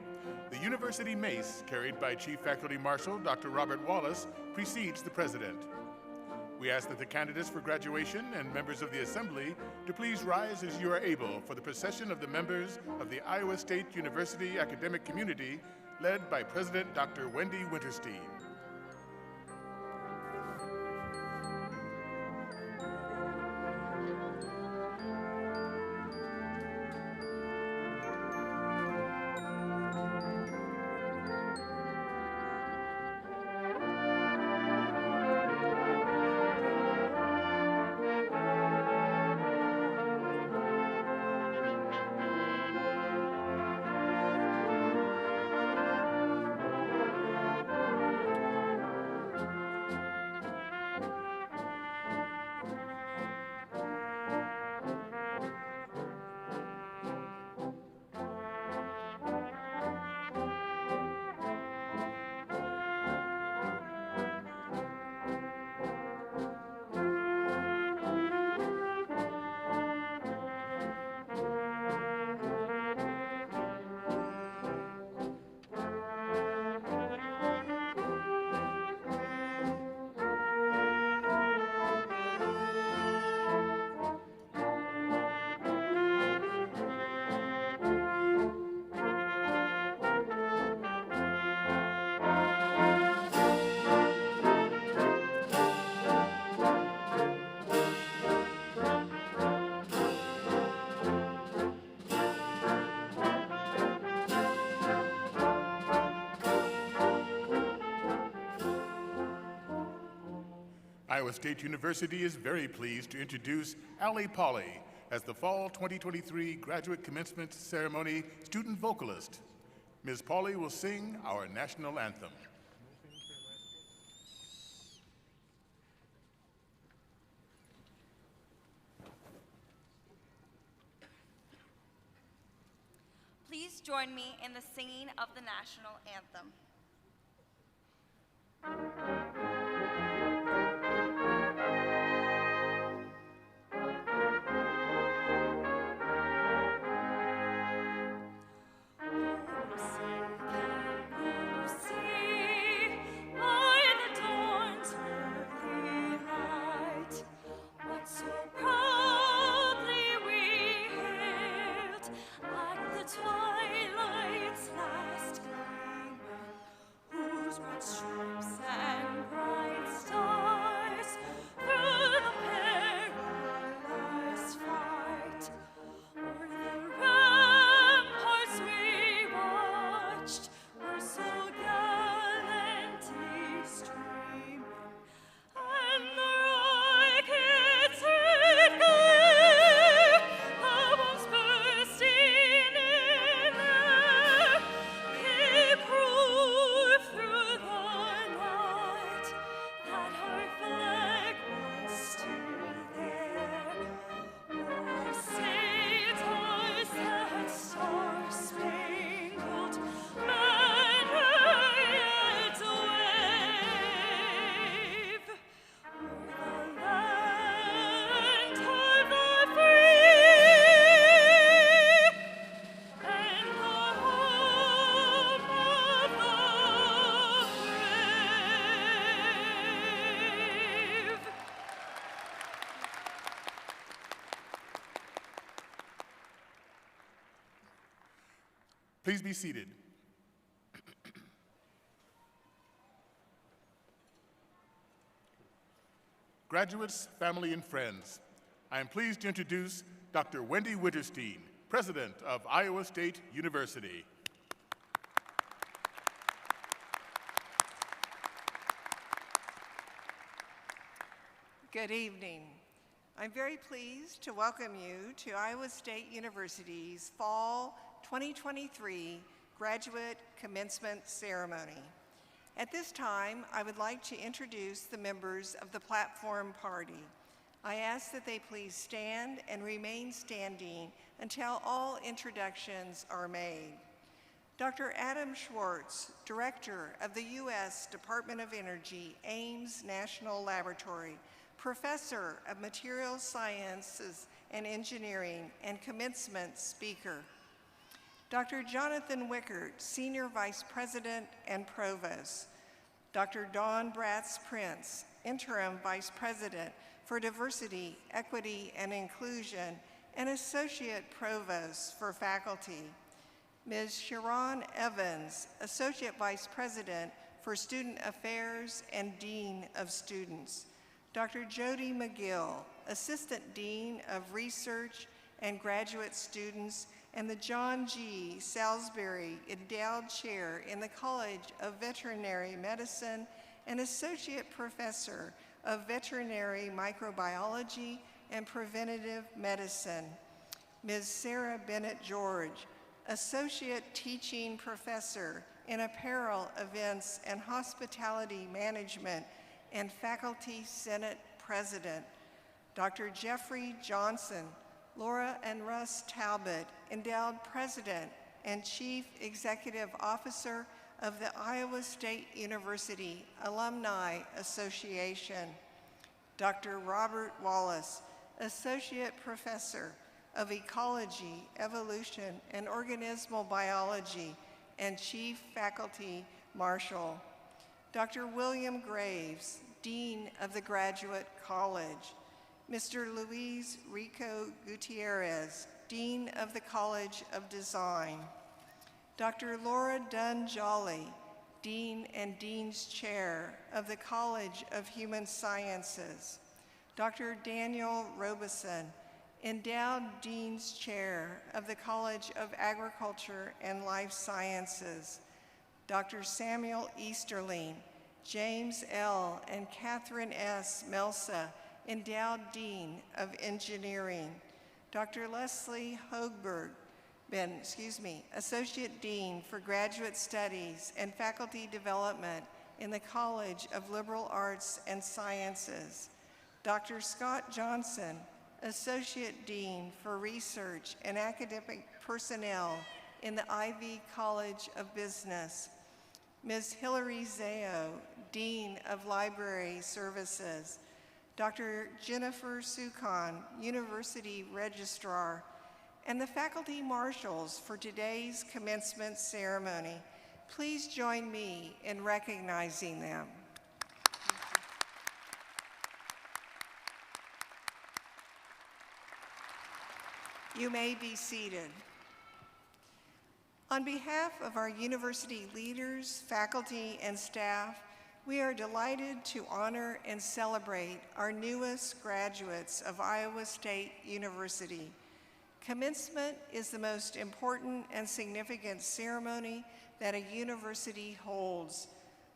Speaker 17: the University Mace, carried by Chief Faculty Marshal Dr. Robert Wallace, precedes the President. We ask that the candidates for graduation and members of the Assembly to please rise as you are able for the procession of the members of the Iowa State University academic community, led by President Dr. Wendy Winterstein. Iowa State University is very pleased to introduce Allie Pauley as the Fall 2023 Graduate Commencement Ceremony student vocalist. Ms. Pauley will sing our national anthem.
Speaker 18: Please join me in the singing of the national anthem.
Speaker 19: Twilight's last gleaming, whose red stripes and bright stars through the perilous fight o'er the ramparts we watched were so gallantly streaming, and the rockets red glare, the bombs bursting in air, keep proof through the night that our flag was still there. Oh, say does that star-spangled banner yet wave o'er the land of the free and the home of the brave?
Speaker 17: Please be seated. Graduates, family, and friends, I am pleased to introduce Dr. Wendy Winterstein, President of Iowa State University.
Speaker 20: Good evening. I'm very pleased to welcome you to Iowa State University's Fall 2023 Graduate Commencement Ceremony. At this time, I would like to introduce the members of the platform party. I ask that they please stand and remain standing until all introductions are made. Dr. Adam Schwartz, Director of the U.S. Department of Energy, Ames National Laboratory, Professor of Materials Sciences and Engineering and Commencement speaker. Dr. Jonathan Wickert, Senior Vice President and Provost. Dr. Dawn Bratz-Prince, Interim Vice President for Diversity, Equity, and Inclusion, and Associate Provost for Faculty. Ms. Sharon Evans, Associate Vice President for Student Affairs and Dean of Students. Dr. Jody McGill, Assistant Dean of Research and Graduate Students, and the John G. Salisbury Endowed Chair in the College of Veterinary Medicine and Associate Professor of Veterinary Microbiology and Preventative Medicine. Ms. Sarah Bennett-George, Associate Teaching Professor in Apparel, Events, and Hospitality Management and Faculty Senate President. Dr. Jeffrey Johnson, Laura and Russ Talbot, Endowed President and Chief Executive Officer of the Iowa State University Alumni Association. Dr. Robert Wallace, Associate Professor of Ecology, Evolution, and Organismal Biology and Chief Faculty Marshal. Dr. William Graves, Dean of the Graduate College. Mr. Luis Rico Gutierrez, Dean of the College of Design. Dr. Laura Dunn-Jolly, Dean and Dean's Chair of the College of Human Sciences. Dr. Daniel Robeson, Endowed Dean's Chair of the College of Agriculture and Life Sciences. Dr. Samuel Easterling, James L. and Catherine S. Melsa, Endowed Dean of Engineering. Dr. Leslie Hoegberg, Associate Dean for Graduate Studies and Faculty Development in the College of Liberal Arts and Sciences. Dr. Scott Johnson, Associate Dean for Research and Academic Personnel in the Ivy College of Business. Ms. Hilary Zao, Dean of Library Services. Dr. Jennifer Sukon, University Registrar, and the faculty marshals for today's commencement ceremony. Please join me in recognizing them. You may be seated. On behalf of our university leaders, faculty, and staff, we are delighted to honor and celebrate our newest graduates of Iowa State University. Commencement is the most important and significant ceremony that a university holds.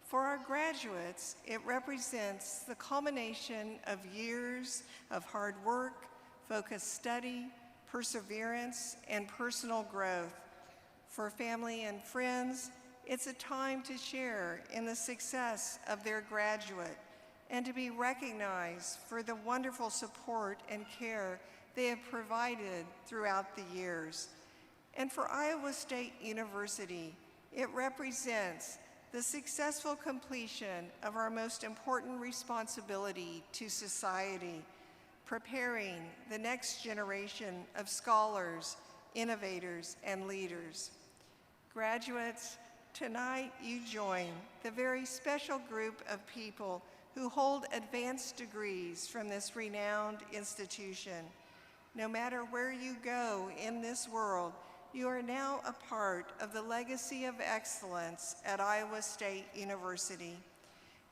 Speaker 20: For our graduates, it represents the culmination of years of hard work, focused study, perseverance, and personal growth. For family and friends, it's a time to share in the success of their graduate and to be recognized for the wonderful support and care they have provided throughout the years. And for Iowa State University, it represents the successful completion of our most important responsibility to society, preparing the next generation of scholars, innovators, and leaders. Graduates, tonight you join the very special group of people who hold advanced degrees from this renowned institution. No matter where you go in this world, you are now a part of the legacy of excellence at Iowa State University.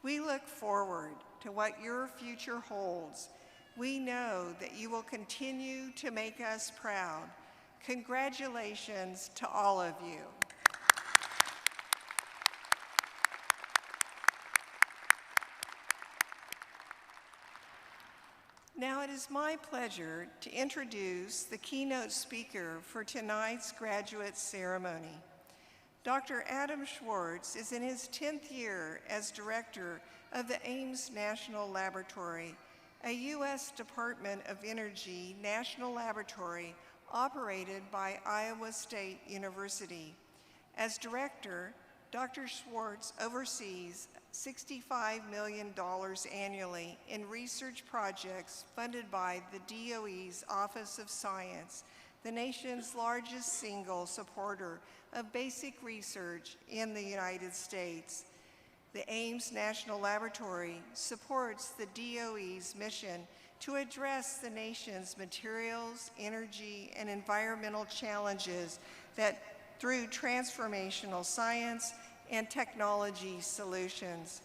Speaker 20: We look forward to what your future holds. We know that you will continue to make us proud. Congratulations to all of you. Now it is my pleasure to introduce the keynote speaker for tonight's graduate ceremony. Dr. Adam Schwartz is in his 10th year as director of the Ames National Laboratory, a U.S. Department of Energy national laboratory operated by Iowa State University. As director, Dr. Schwartz oversees $65 million annually in research projects funded by the DOE's Office of Science, the nation's largest single supporter of basic research in the United States. The Ames National Laboratory supports the DOE's mission to address the nation's materials, energy, and environmental challenges that through transformational science and technology solutions.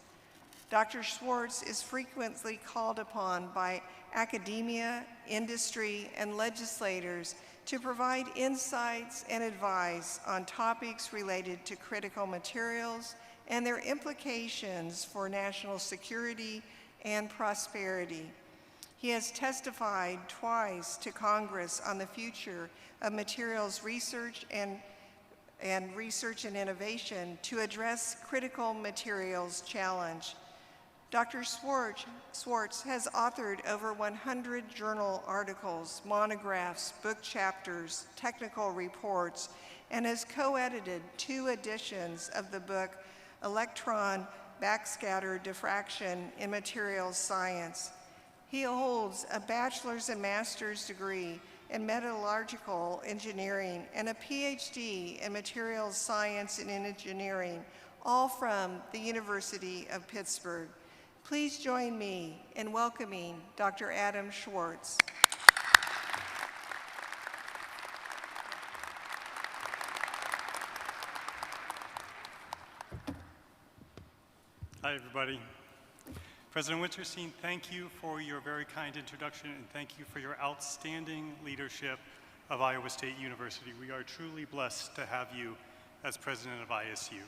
Speaker 20: Dr. Schwartz is frequently called upon by academia, industry, and legislators to provide insights and advice on topics related to critical materials and their implications for national security and prosperity. He has testified twice to Congress on the future of materials research and innovation to address critical materials challenge. Dr. Schwartz has authored over 100 journal articles, monographs, book chapters, technical reports, and has co-edited 2 editions of the book Electron Backscatter Diffraction in Materials Science. He holds a bachelor's and master's degree in metallurgical engineering and a PhD in materials science and engineering, all from the University of Pittsburgh. Please join me in welcoming Dr. Adam Schwartz.
Speaker 21: Hi, everybody. President Winterstein, thank you for your very kind introduction, and thank you for your outstanding leadership of Iowa State University. We are truly blessed to have you as president of ISU.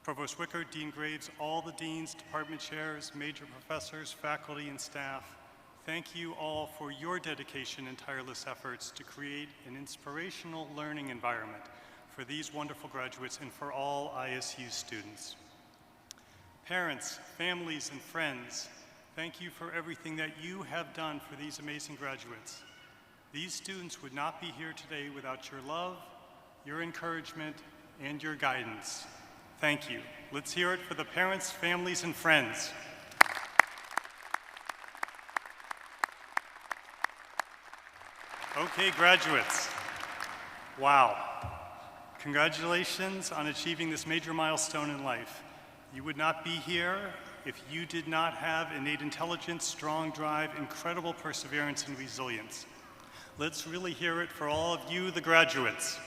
Speaker 21: Provost Wicker, Dean Graves, all the deans, department chairs, major professors, faculty, and staff, thank you all for your dedication and tireless efforts to create an inspirational learning environment for these wonderful graduates and for all ISU students. Parents, families, and friends, thank you for everything that you have done for these amazing graduates. These students would not be here today without your love, your encouragement, and your guidance. Thank you. Let's hear it for the parents, families, and friends. Okay, graduates. Wow. Congratulations on achieving this major milestone in life. You would not be here if you did not have innate intelligence, strong drive, incredible perseverance, and resilience. Let's really hear it for all of you, the graduates.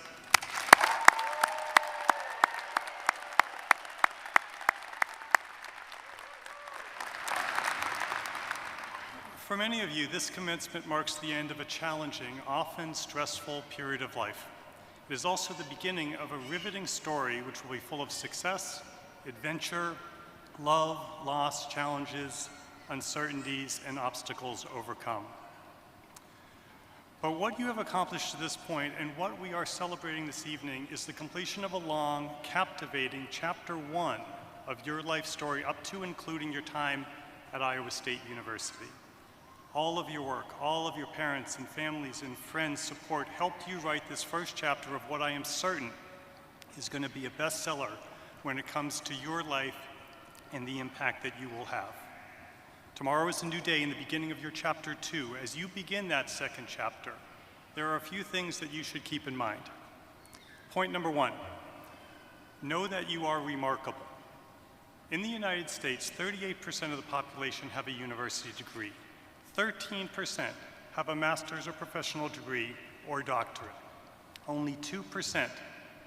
Speaker 21: For many of you, this commencement marks the end of a challenging, often stressful period of life. It is also the beginning of a riveting story which will be full of success, adventure, love, loss, challenges, uncertainties, and obstacles overcome. But what you have accomplished to this point and what we are celebrating this evening is the completion of a long, captivating chapter 1 of your life story up to including your time at Iowa State University. All of your work, all of your parents and families and friends' support helped you write this first chapter of what I am certain is going to be a bestseller when it comes to your life and the impact that you will have. Tomorrow is a new day in the beginning of your chapter 2. As you begin that second chapter, there are a few things that you should keep in mind. Point number 1, know that you are remarkable. In the United States, 38% of the population have a university degree. 13% have a master's or professional degree or doctorate. Only 2%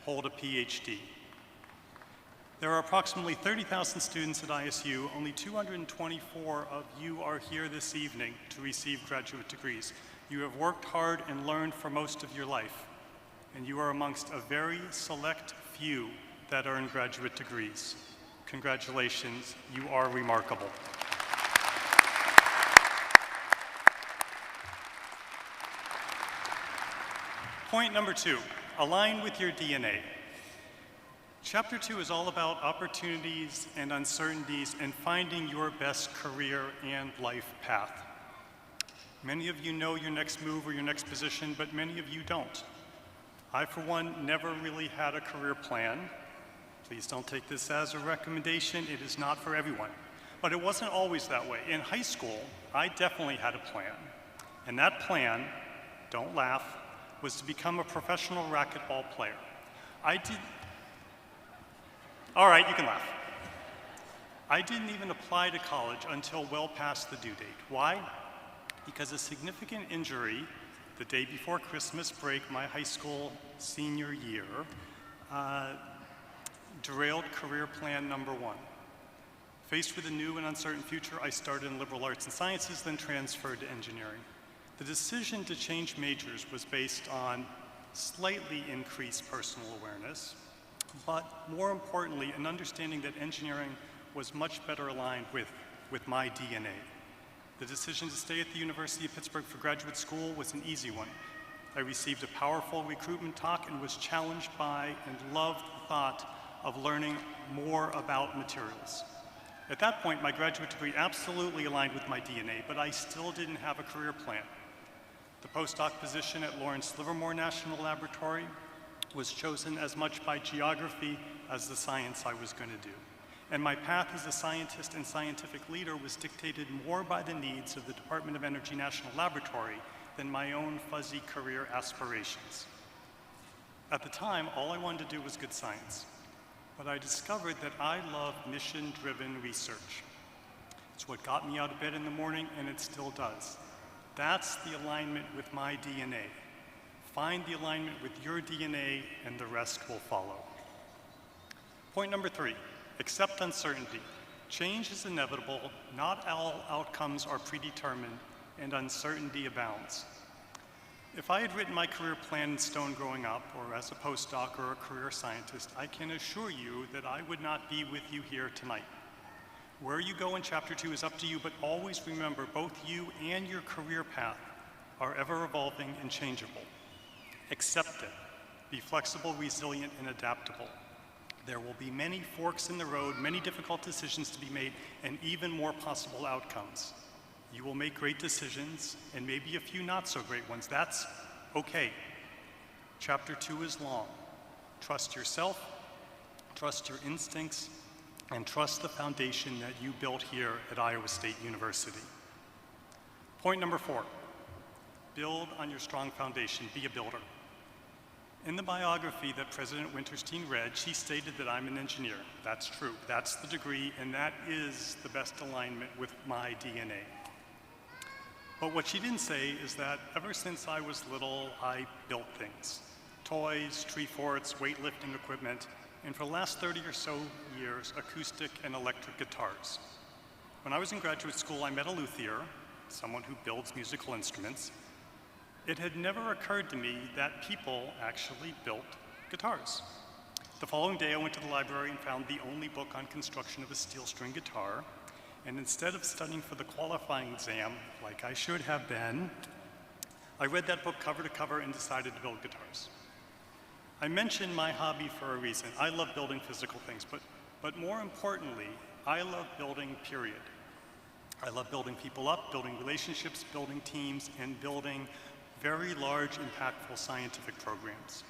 Speaker 21: hold a PhD. There are approximately 30,000 students at ISU. Only 224 of you are here this evening to receive graduate degrees. You have worked hard and learned for most of your life, and you are amongst a very select few that earn graduate degrees. Congratulations, you are remarkable. Point number 2, align with your DNA. Chapter 2 is all about opportunities and uncertainties and finding your best career and life path. Many of you know your next move or your next position, but many of you don't. I, for one, never really had a career plan. Please don't take this as a recommendation. It is not for everyone. But it wasn't always that way. In high school, I definitely had a plan. And that plan, don't laugh, was to become a professional racquetball player. All right, you can laugh. I didn't even apply to college until well past the due date. Why? Because a significant injury the day before Christmas break, my high school senior year, derailed career plan number one. Faced with a new and uncertain future, I started in liberal arts and sciences, then transferred to engineering. The decision to change majors was based on slightly increased personal awareness, but more importantly, an understanding that engineering was much better aligned with my DNA. The decision to stay at the University of Pittsburgh for graduate school was an easy one. I received a powerful recruitment talk and was challenged by and loved the thought of learning more about materials. At that point, my graduate degree absolutely aligned with my DNA, but I still didn't have a career plan. The postdoc position at Lawrence Livermore National Laboratory was chosen as much by geography as the science I was going to do. And my path as a scientist and scientific leader was dictated more by the needs of the Department of Energy National Laboratory than my own fuzzy career aspirations. At the time, all I wanted to do was good science. But I discovered that I love mission-driven research. It's what got me out of bed in the morning, and it still does. That's the alignment with my DNA. Find the alignment with your DNA, and the rest will follow. Point number 3, accept uncertainty. Change is inevitable, not all outcomes are predetermined, and uncertainty abounds. If I had written my career plan in stone growing up, or as a postdoc or a career scientist, I can assure you that I would not be with you here tonight. Where you go in Chapter 2 is up to you, but always remember both you and your career path are ever evolving and changeable. Accept it. Be flexible, resilient, and adaptable. There will be many forks in the road, many difficult decisions to be made, and even more possible outcomes. You will make great decisions, and maybe a few not so great ones. That's okay. Chapter 2 is long. Trust yourself, trust your instincts, and trust the foundation that you built here at Iowa State University. Point number 4, build on your strong foundation, be a builder. In the biography that President Winterstein read, she stated that I'm an engineer. That's true, that's the degree, and that is the best alignment with my DNA. But what she didn't say is that ever since I was little, I built things. Toys, tree forts, weightlifting equipment, and for the last 30 or so years, acoustic and electric guitars. When I was in graduate school, I met a luthier, someone who builds musical instruments. It had never occurred to me that people actually built guitars. The following day, I went to the library and found the only book on construction of a steel string guitar. And instead of studying for the qualifying exam, like I should have been, I read that book cover to cover and decided to build guitars. I mentioned my hobby for a reason. I love building physical things, but more importantly, I love building, period. I love building people up, building relationships, building teams, and building very large, impactful scientific programs.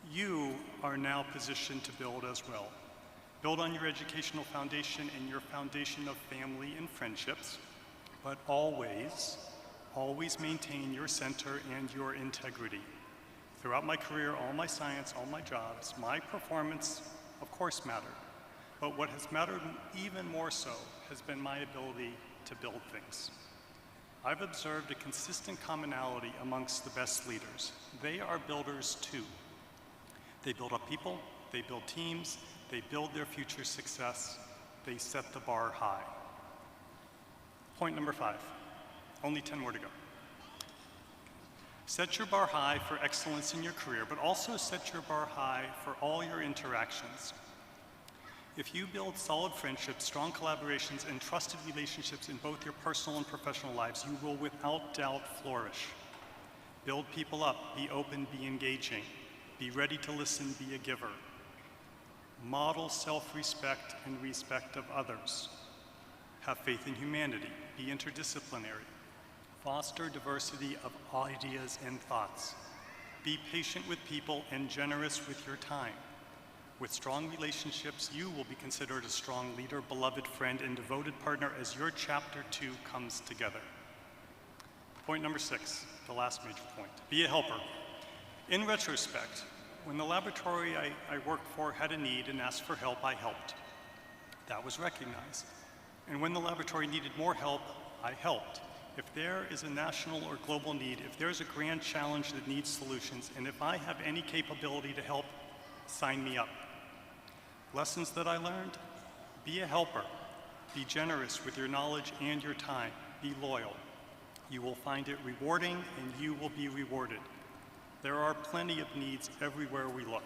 Speaker 21: You are now positioned to build as well. Build on your educational foundation and your foundation of family and friendships, but always, always maintain your center and your integrity. Throughout my career, all my science, all my jobs, my performance, of course, mattered. But what has mattered even more so has been my ability to build things. I've observed a consistent commonality amongst the best leaders. They are builders too. They build up people, they build teams, they build their future success, they set the bar high. Point number 5, only 10 more to go. Set your bar high for excellence in your career, but also set your bar high for all your interactions. If you build solid friendships, strong collaborations, and trusted relationships in both your personal and professional lives, you will without doubt flourish. Build people up, be open, be engaging, be ready to listen, be a giver. Model self-respect and respect of others. Have faith in humanity, be interdisciplinary. Foster diversity of ideas and thoughts. Be patient with people and generous with your time. With strong relationships, you will be considered a strong leader, beloved friend, and devoted partner as your Chapter 2 comes together. Point number 6, the last major point, be a helper. In retrospect, when the laboratory I worked for had a need and asked for help, I helped. That was recognized. And when the laboratory needed more help, I helped. If there is a national or global need, if there's a grand challenge that needs solutions, and if I have any capability to help, sign me up. Lessons that I learned: be a helper, be generous with your knowledge and your time, be loyal. You will find it rewarding and you will be rewarded. There are plenty of needs everywhere we look.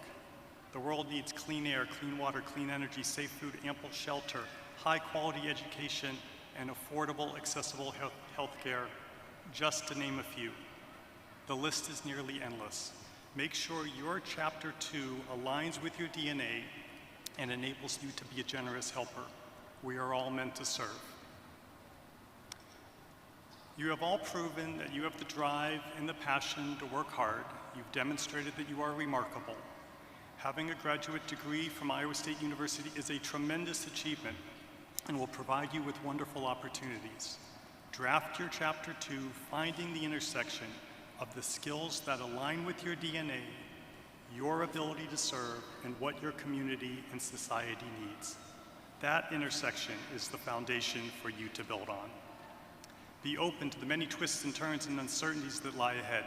Speaker 21: The world needs clean air, clean water, clean energy, safe food, ample shelter, high quality education, and affordable, accessible health care, just to name a few. The list is nearly endless. Make sure your Chapter 2 aligns with your DNA and enables you to be a generous helper. We are all meant to serve. You have all proven that you have the drive and the passion to work hard. You've demonstrated that you are remarkable. Having a graduate degree from Iowa State University is a tremendous achievement and will provide you with wonderful opportunities. Draft your Chapter 2, finding the intersection of the skills that align with your DNA, your ability to serve, and what your community and society needs. That intersection is the foundation for you to build on. Be open to the many twists and turns and uncertainties that lie ahead.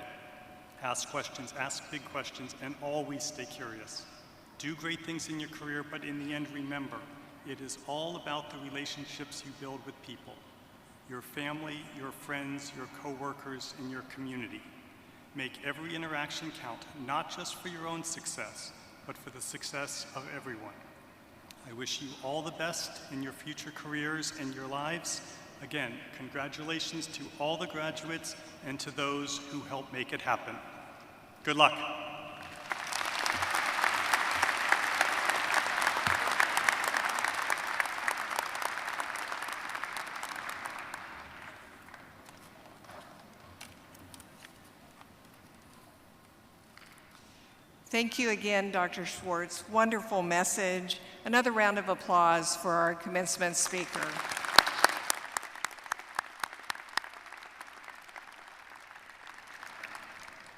Speaker 21: Ask questions, ask big questions, and always stay curious. Do great things in your career, but in the end, remember, it is all about the relationships you build with people, your family, your friends, your coworkers, and your community. Make every interaction count, not just for your own success, but for the success of everyone. I wish you all the best in your future careers and your lives. Again, congratulations to all the graduates and to those who helped make it happen. Good luck.
Speaker 20: Thank you again, Dr. Schwartz. Wonderful message. Another round of applause for our commencement speaker.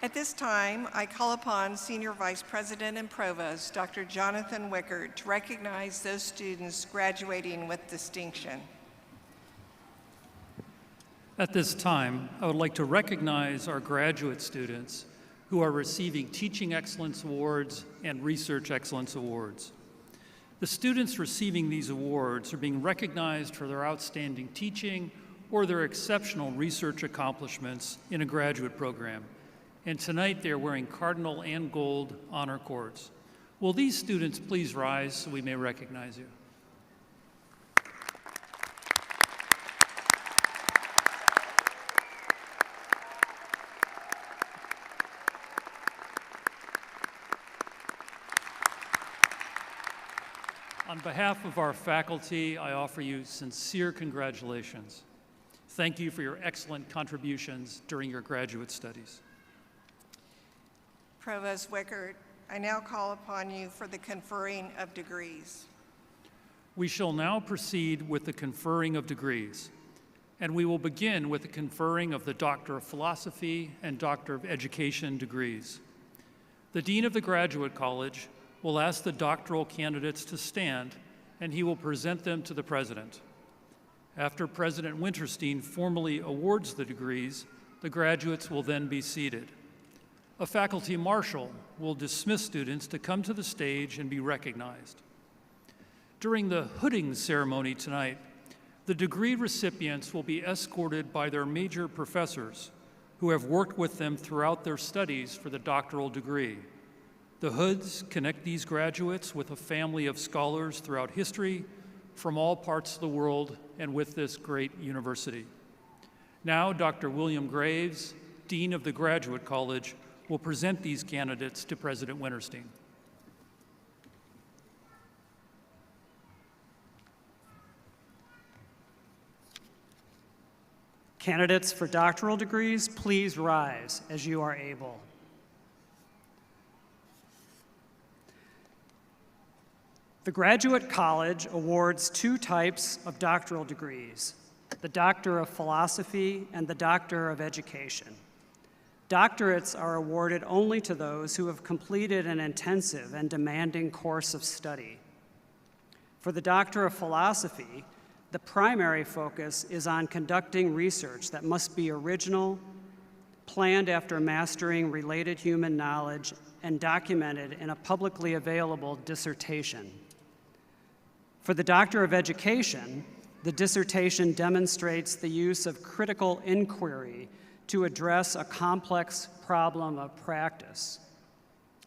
Speaker 20: At this time, I call upon Senior Vice President and Provost, Dr. Jonathan Wickert, to recognize those students graduating with distinction.
Speaker 10: At this time, I would like to recognize our graduate students who are receiving Teaching Excellence Awards and Research Excellence Awards. The students receiving these awards are being recognized for their outstanding teaching or their exceptional research accomplishments in a graduate program. And tonight they are wearing cardinal and gold honor cords. Will these students please rise so we may recognize you? On behalf of our faculty, I offer you sincere congratulations. Thank you for your excellent contributions during your graduate studies.
Speaker 20: Provost Wickert, I now call upon you for the conferring of degrees.
Speaker 10: We shall now proceed with the conferring of degrees, and we will begin with the conferring of the Doctor of Philosophy and Doctor of Education degrees. The Dean of the Graduate College will ask the doctoral candidates to stand, and he will present them to the President. After President Winterstein formally awards the degrees, the graduates will then be seated. A faculty marshal will dismiss students to come to the stage and be recognized. During the hooding ceremony tonight, the degree recipients will be escorted by their major professors who have worked with them throughout their studies for the doctoral degree. The hoods connect these graduates with a family of scholars throughout history from all parts of the world and with this great university. Now, Dr. William Graves, Dean of the Graduate College, will present these candidates to President Winterstein.
Speaker 1: Candidates for doctoral degrees, please rise as you are able. The Graduate College awards two types of doctoral degrees, the Doctor of Philosophy and the Doctor of Education. Doctorates are awarded only to those who have completed an intensive and demanding course of study. For the Doctor of Philosophy, the primary focus is on conducting research that must be original, planned after mastering related human knowledge, and documented in a publicly available dissertation. For the Doctor of Education, the dissertation demonstrates the use of critical inquiry to address a complex problem of practice.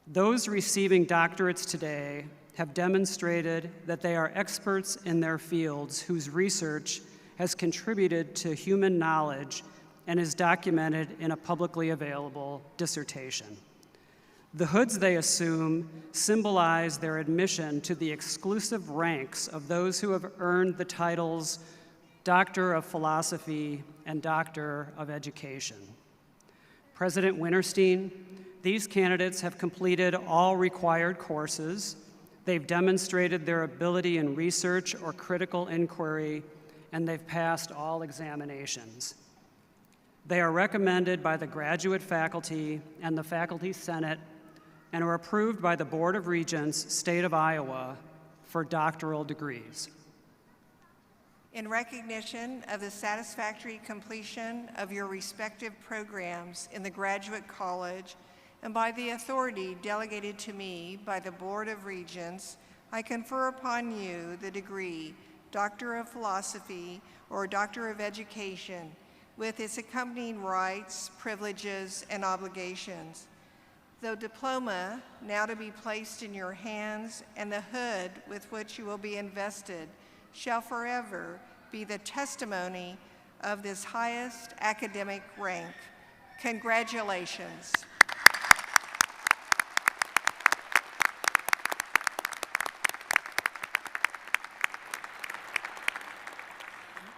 Speaker 1: Those receiving doctorates today have demonstrated that they are experts in their fields whose research has contributed to human knowledge and is documented in a publicly available dissertation. The hoods they assume symbolize their admission to the exclusive ranks of those who have earned the titles Doctor of Philosophy and Doctor of Education. President Winterstein, these candidates have completed all required courses. They've demonstrated their ability in research or critical inquiry, and they've passed all examinations. They are recommended by the graduate faculty and the Faculty Senate and are approved by the Board of Regents, State of Iowa, for doctoral degrees.
Speaker 20: In recognition of the satisfactory completion of your respective programs in the Graduate College, and by the authority delegated to me by the Board of Regents, I confer upon you the degree Doctor of Philosophy or Doctor of Education, with its accompanying rights, privileges, and obligations. The diploma, now to be placed in your hands, and the hood with which you will be invested, shall forever be the testimony of this highest academic rank. Congratulations.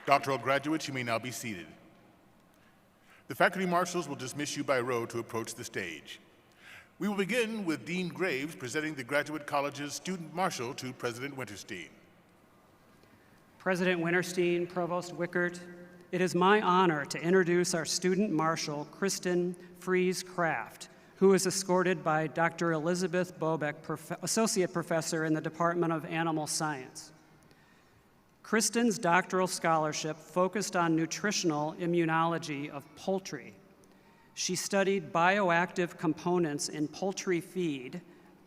Speaker 17: Doctoral graduates, you may now be seated. The faculty marshals will dismiss you by row to approach the stage. We will begin with Dean Graves presenting the Graduate College's Student Marshal to President Winterstein.
Speaker 1: President Winterstein, Provost Wickert, it is my honor to introduce our Student Marshal, Kristen Fries-Kraft, who is escorted by Dr. Elizabeth Bobeck, Associate Professor in the Department of Animal Science. Kristen's doctoral scholarship focused on nutritional immunology of poultry. She studied bioactive components in poultry feed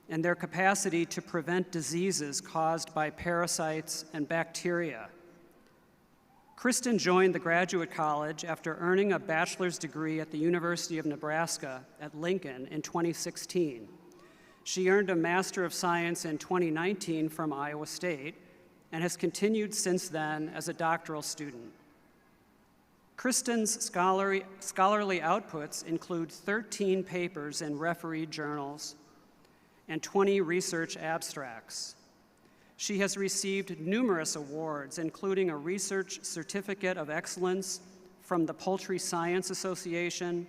Speaker 1: and their capacity to prevent diseases caused by parasites and bacteria. Kristen joined the Graduate College after earning a bachelor's degree at the University of Nebraska at Lincoln in 2016. She earned a Master of Science in 2019 from Iowa State and has continued since then as a doctoral student. Kristen's scholarly outputs include 13 papers in refereed journals and 20 research abstracts. She has received numerous awards, including a Research Certificate of Excellence from the Poultry Science Association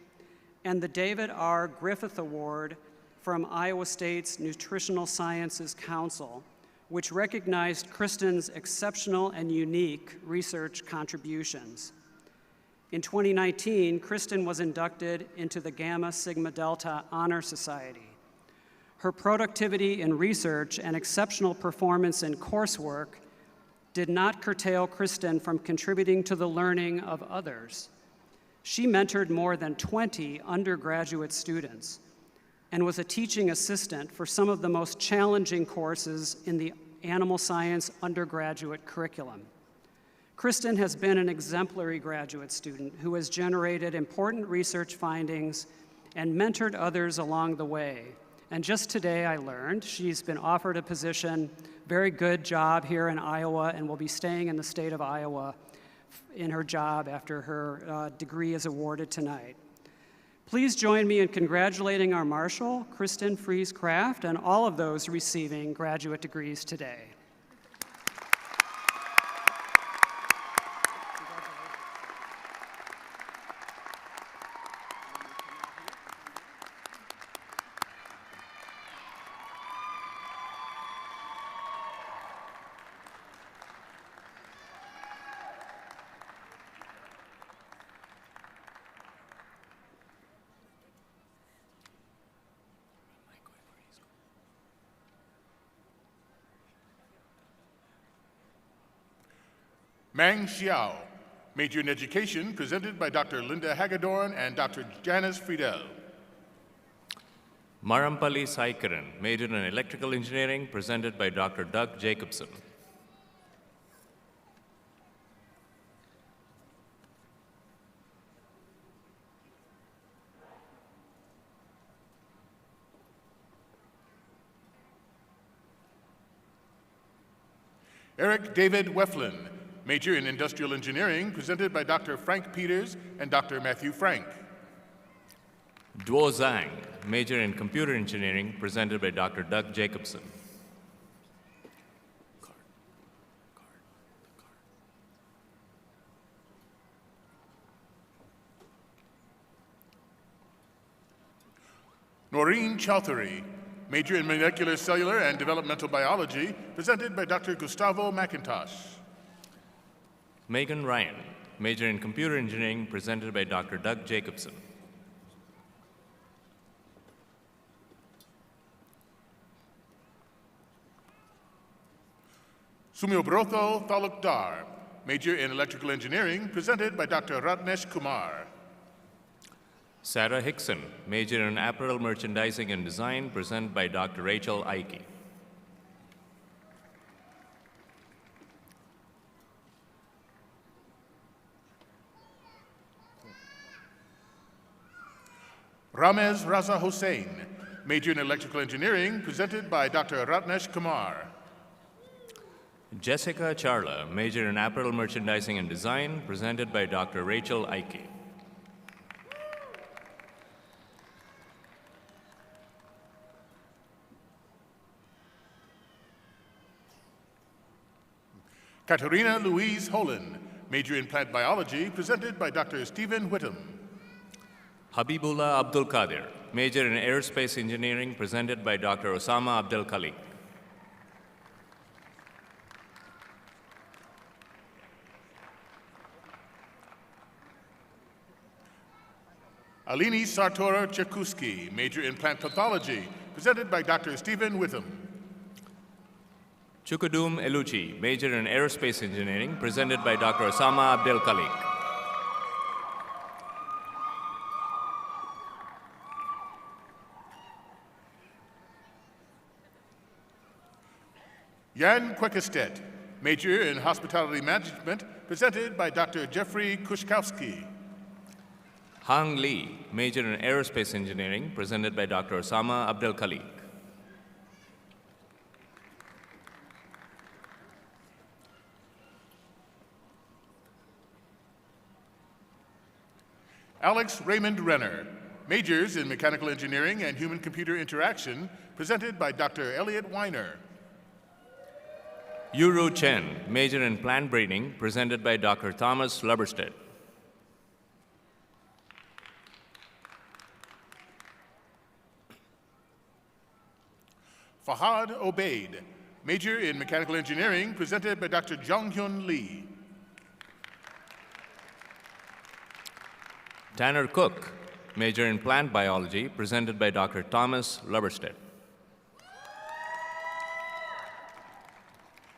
Speaker 1: and the David R. Griffith Award from Iowa State's Nutritional Sciences Council, which recognized Kristen's exceptional and unique research contributions. In 2019, Kristen was inducted into the Gamma Sigma Delta Honor Society. Her productivity in research and exceptional performance in coursework did not curtail Kristen from contributing to the learning of others. She mentored more than 20 undergraduate students and was a teaching assistant for some of the most challenging courses in the animal science undergraduate curriculum. Kristen has been an exemplary graduate student who has generated important research findings and mentored others along the way. And just today I learned she's been offered a position, very good job here in Iowa, and will be staying in the state of Iowa in her job after her degree is awarded tonight. Please join me in congratulating our Marshal, Kristen Fries-Kraft, and all of those receiving graduate degrees today.
Speaker 17: Mang Xiao, major in education, presented by Dr. Linda Hagedorn and Dr. Janice Friedel.
Speaker 2: Marampalli Saikaran, major in electrical engineering, presented by Dr. Doug Jacobson.
Speaker 17: Eric David Weflin, major in industrial engineering, presented by Dr. Frank Peters and Dr. Matthew Frank.
Speaker 2: Duo Zhang, major in computer engineering, presented by Dr. Doug Jacobson.
Speaker 17: Noreen Chowdhury, major in molecular, cellular, and developmental biology, presented by Dr. Gustavo McIntosh.
Speaker 2: Megan Ryan, major in computer engineering, presented by Dr. Doug Jacobson.
Speaker 17: Sumyobrotho Thalukdar, major in electrical engineering, presented by Dr. Ratnesh Kumar.
Speaker 2: Sarah Hickson, major in apparel merchandising and design, presented by Dr. Rachel Ike.
Speaker 17: Ramez Raza Hossain, major in electrical engineering, presented by Dr. Ratnesh Kumar.
Speaker 2: Jessica Charla, major in apparel merchandising and design, presented by Dr. Rachel Ike.
Speaker 17: Katerina Louise Holland, major in plant biology, presented by Dr. Stephen Whittam.
Speaker 2: Habibullah Abdul Qadir, major in aerospace engineering, presented by Dr. Osama Abdel Khalik.
Speaker 17: Alini Sartora Chekuski, major in plant pathology, presented by Dr. Stephen Whittam.
Speaker 2: Chukudum Eluchi, major in aerospace engineering, presented by Dr. Osama Abdel Khalik.
Speaker 17: Jan Kwekestedt, major in hospitality management, presented by Dr. Jeffrey Kushkowski.
Speaker 2: Hang Lee, major in aerospace engineering, presented by Dr. Osama Abdel Khalik.
Speaker 17: Alex Raymond Renner, majors in mechanical engineering and human-computer interaction, presented by Dr. Elliot Weiner.
Speaker 2: Yuru Chen, major in plant breeding, presented by Dr. Thomas Luberstedt.
Speaker 17: Fahad Obaid, major in mechanical engineering, presented by Dr. Jonghyun Lee.
Speaker 2: Tanner Cook, major in plant biology, presented by Dr. Thomas Luberstedt.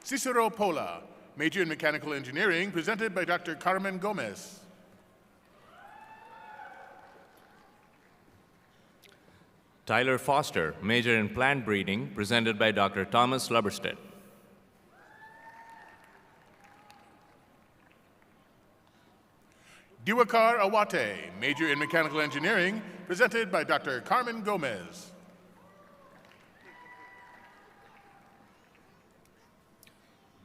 Speaker 17: Cicero Pola, major in mechanical engineering, presented by Dr. Carmen Gomez.
Speaker 2: Tyler Foster, major in plant breeding, presented by Dr. Thomas Luberstedt.
Speaker 17: Diwakar Awate, major in mechanical engineering, presented by Dr. Carmen Gomez.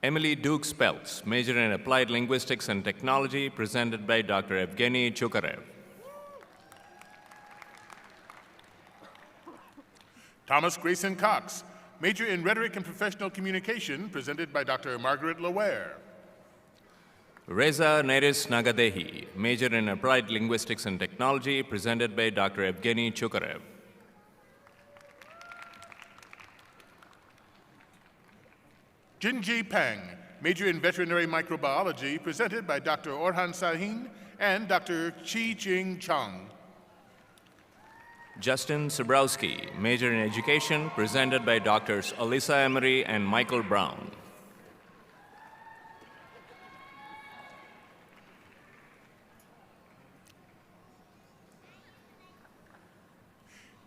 Speaker 2: Emily Dukes Peltz, major in applied linguistics and technology, presented by Dr. Evgeny Chukarev.
Speaker 17: Thomas Grayson Cox, major in rhetoric and professional communication, presented by Dr. Margaret Laware.
Speaker 2: Reza Neris Nagadehi, major in applied linguistics and technology, presented by Dr. Evgeny Chukarev.
Speaker 17: Jinji Pang, major in veterinary microbiology, presented by Dr. Orhan Sahin and Dr. Chi Ching Chang.
Speaker 2: Justin Sobrowski, major in education, presented by Drs. Alyssa Emery and Michael Brown.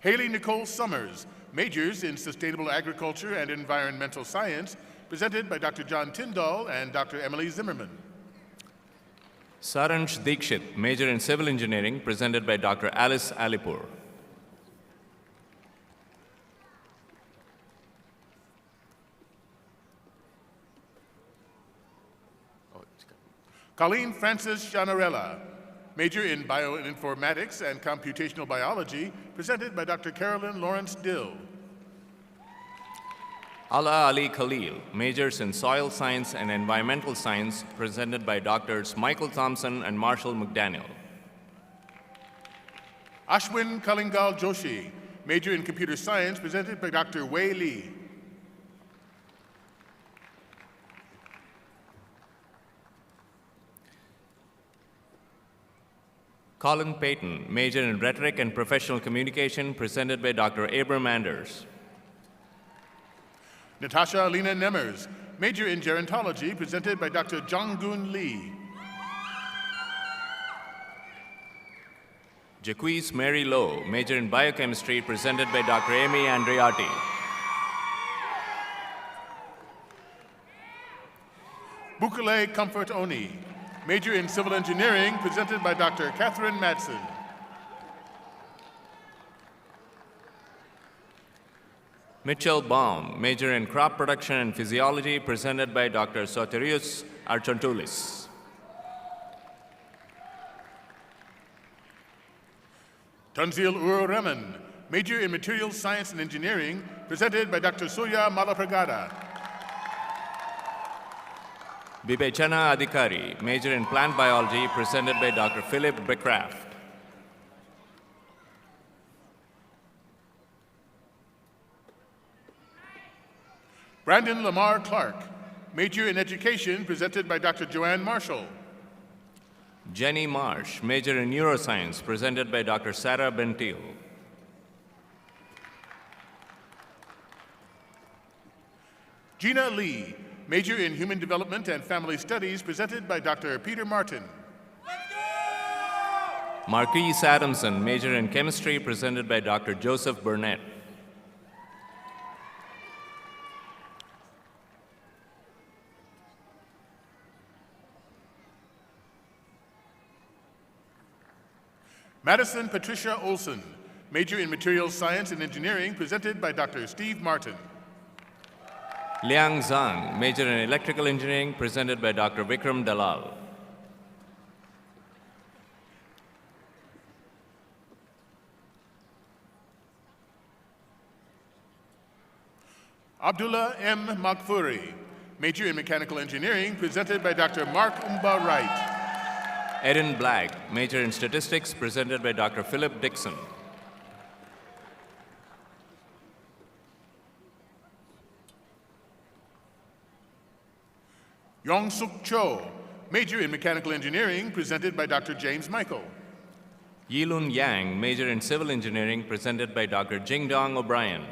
Speaker 17: Haley Nicole Summers, majors in Sustainable Agriculture and Environmental Science, presented by Dr. John Tyndall and Dr. Emily Zimmerman.
Speaker 2: Saransh Dikshit, major in Civil Engineering, presented by Dr. Alice Alipur.
Speaker 17: Colleen Francis Gianarella, major in Bioinformatics and Computational Biology, presented by Dr. Carolyn Lawrence Dill.
Speaker 2: Ala Ali Khalil, majors in Soil Science and Environmental Science, presented by Doctors Michael Thompson and Marshall McDaniel.
Speaker 17: Ashwin Kalingal Joshi, major in Computer Science, presented by Dr. Wei Li.
Speaker 2: Colin Payton, major in Rhetoric and Professional Communication, presented by Dr. Abram Anders.
Speaker 17: Natasha Alina Nemmers, major in Gerontology, presented by Dr. Jonggun Lee.
Speaker 2: Jaquise Mary Lowe, major in Biochemistry, presented by Dr. Amy Andreatti.
Speaker 17: Bukule Comfort Oni, major in Civil Engineering, presented by Dr. Catherine Madsen.
Speaker 2: Mitchell Baum, major in Crop Production and Physiology, presented by Dr. Soterios Archontoulis.
Speaker 17: Tunzil Urureman, major in Materials Science and Engineering, presented by Dr. Surya Malapragada.
Speaker 2: Bibechana Adhikari, major in Plant Biology, presented by Dr. Philip Beckraft.
Speaker 17: Brandon Lamar Clark, major in Education, presented by Dr. Joanne Marshall.
Speaker 2: Jenny Marsh, major in Neuroscience, presented by Dr. Sarah Bentil.
Speaker 17: Gina Lee, major in Human Development and Family Studies, presented by Dr. Peter Martin.
Speaker 2: Marquise Adamson, major in Chemistry, presented by Dr. Joseph Burnett.
Speaker 17: Madison Patricia Olson, major in Materials Science and Engineering, presented by Dr. Steve Martin.
Speaker 2: Liang Zhang, major in Electrical Engineering, presented by Dr. Vikram Dalal.
Speaker 17: Abdullah M. Maghfouri, major in Mechanical Engineering, presented by Dr. Mark Umba Wright.
Speaker 2: Erin Black, major in Statistics, presented by Dr. Philip Dixon.
Speaker 17: Yong Suk Cho, major in Mechanical Engineering, presented by Dr. James Michael.
Speaker 2: Yilun Yang, major in Civil Engineering, presented by Dr. Jingdong O'Brien.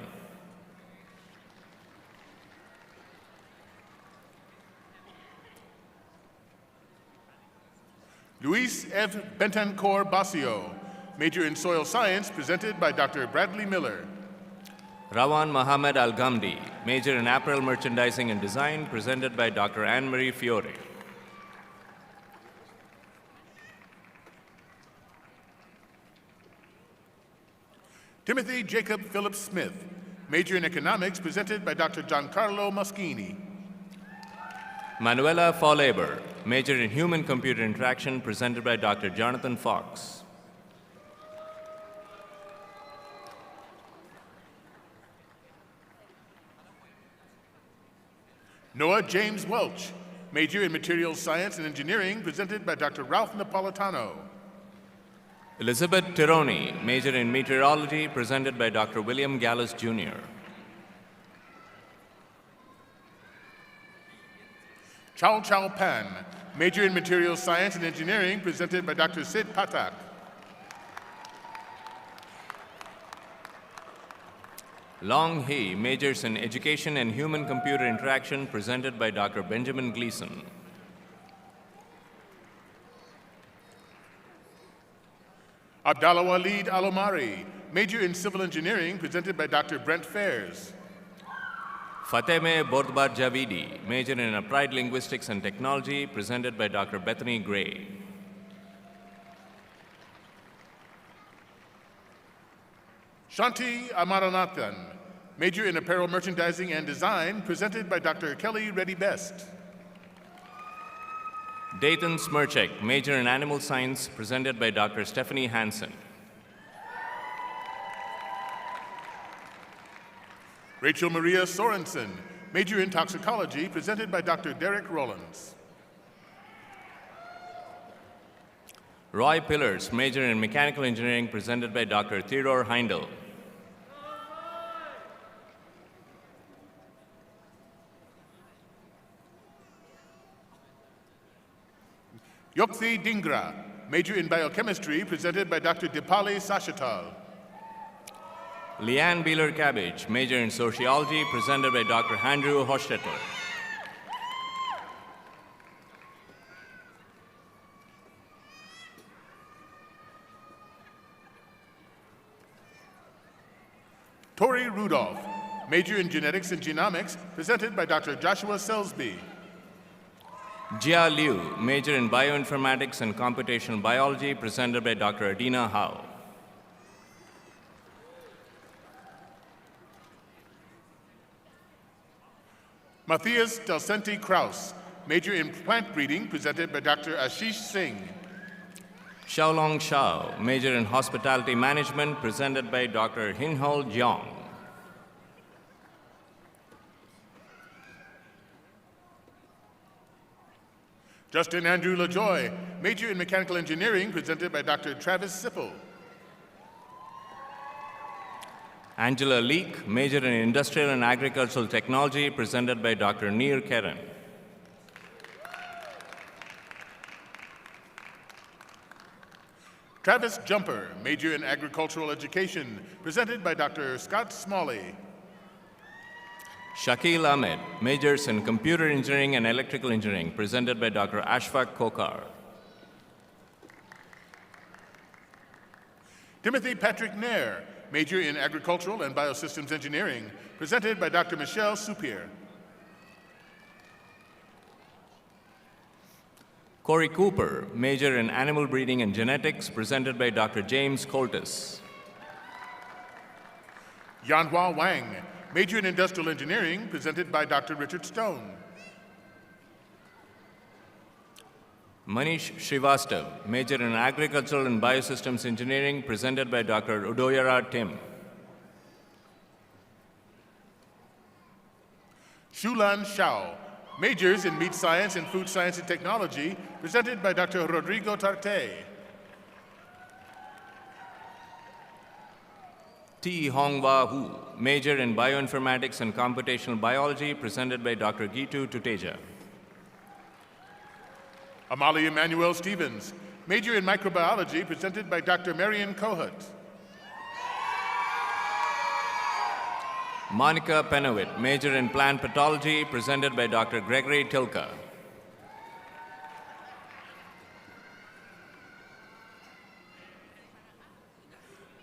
Speaker 17: Luis F. Bentancor Basio, major in Soil Science, presented by Dr. Bradley Miller.
Speaker 2: Rawan Mohammed Al-Ghamdi, major in Apparel Merchandising and Design, presented by Dr. Anne-Marie Fiore.
Speaker 17: Timothy Jacob Phillips Smith, major in Economics, presented by Dr. Giancarlo Moschini.
Speaker 2: Manuela Faulhaber, major in Human-Computer Interaction, presented by Dr. Jonathan Fox.
Speaker 17: Noah James Welch, major in Materials Science and Engineering, presented by Dr. Ralph Napolitano.
Speaker 2: Elizabeth Tironi, major in Meteorology, presented by Dr. William Gallus, Jr.
Speaker 17: Chao Chao Pan, major in Materials Science and Engineering, presented by Dr. Sid Patak.
Speaker 2: Long Hee, majors in Education and Human-Computer Interaction, presented by Dr. Benjamin Gleason.
Speaker 17: Abdallah Walid Alomari, major in civil engineering, presented by Dr. Brent Fairs.
Speaker 2: Fateme Bordbar Javidi, major in applied linguistics and technology, presented by Dr. Bethany Gray.
Speaker 17: Shanti Amaranathan, major in apparel merchandising and design, presented by Dr. Kelly Reddy Best.
Speaker 2: Dayton Smirchek, major in animal science, presented by Dr. Stephanie Hansen.
Speaker 17: Rachel Maria Sorensen, major in toxicology, presented by Dr. Derek Rollins.
Speaker 2: Roy Pillars, major in mechanical engineering, presented by Dr. Theodore Heindel.
Speaker 17: Yokthi Dingra, major in biochemistry, presented by Dr. Dipali Sashatal.
Speaker 2: Leanne Beeler Cabbage, major in sociology, presented by Dr. Andrew Hostetler.
Speaker 17: Tori Rudolph, major in genetics and genomics, presented by Dr. Joshua Selsby.
Speaker 2: Jia Liu, major in bioinformatics and computational biology, presented by Dr. Adina Howe.
Speaker 17: Matthias Delcenti Kraus, major in plant breeding, presented by Dr. Ashish Singh.
Speaker 2: Xiaolong Shao, major in hospitality management, presented by Dr. Hinhol Jiang.
Speaker 17: Justin Andrew LaJoy, major in mechanical engineering, presented by Dr. Travis Sipple.
Speaker 2: Angela Leek, major in industrial and agricultural technology, presented by Dr. Neer Keren.
Speaker 17: Travis Jumper, major in agricultural education, presented by Dr. Scott Smalley.
Speaker 2: Shakil Ahmed, majors in computer engineering and electrical engineering, presented by Dr. Ashfaq Kokar.
Speaker 17: Timothy Patrick Nair, major in agricultural and biosystems engineering, presented by Dr. Michelle Soupier.
Speaker 2: Corey Cooper, major in animal breeding and genetics, presented by Dr. James Coltis.
Speaker 17: Yanhua Wang, major in industrial engineering, presented by Dr. Richard Stone.
Speaker 2: Manish Srivastav, major in agricultural and biosystems engineering, presented by Dr. Udoyara Tim.
Speaker 17: Shulan Shao, majors in meat science and food science and technology, presented by Dr. Rodrigo Tarte.
Speaker 2: T. Honghwa Hu, major in bioinformatics and computational biology, presented by Dr. Gitu Tuteja.
Speaker 17: Amalia Emmanuel Stevens, major in microbiology, presented by Dr. Marion Kohut.
Speaker 2: Monica Penowit, major in plant pathology, presented by Dr. Gregory Tilka.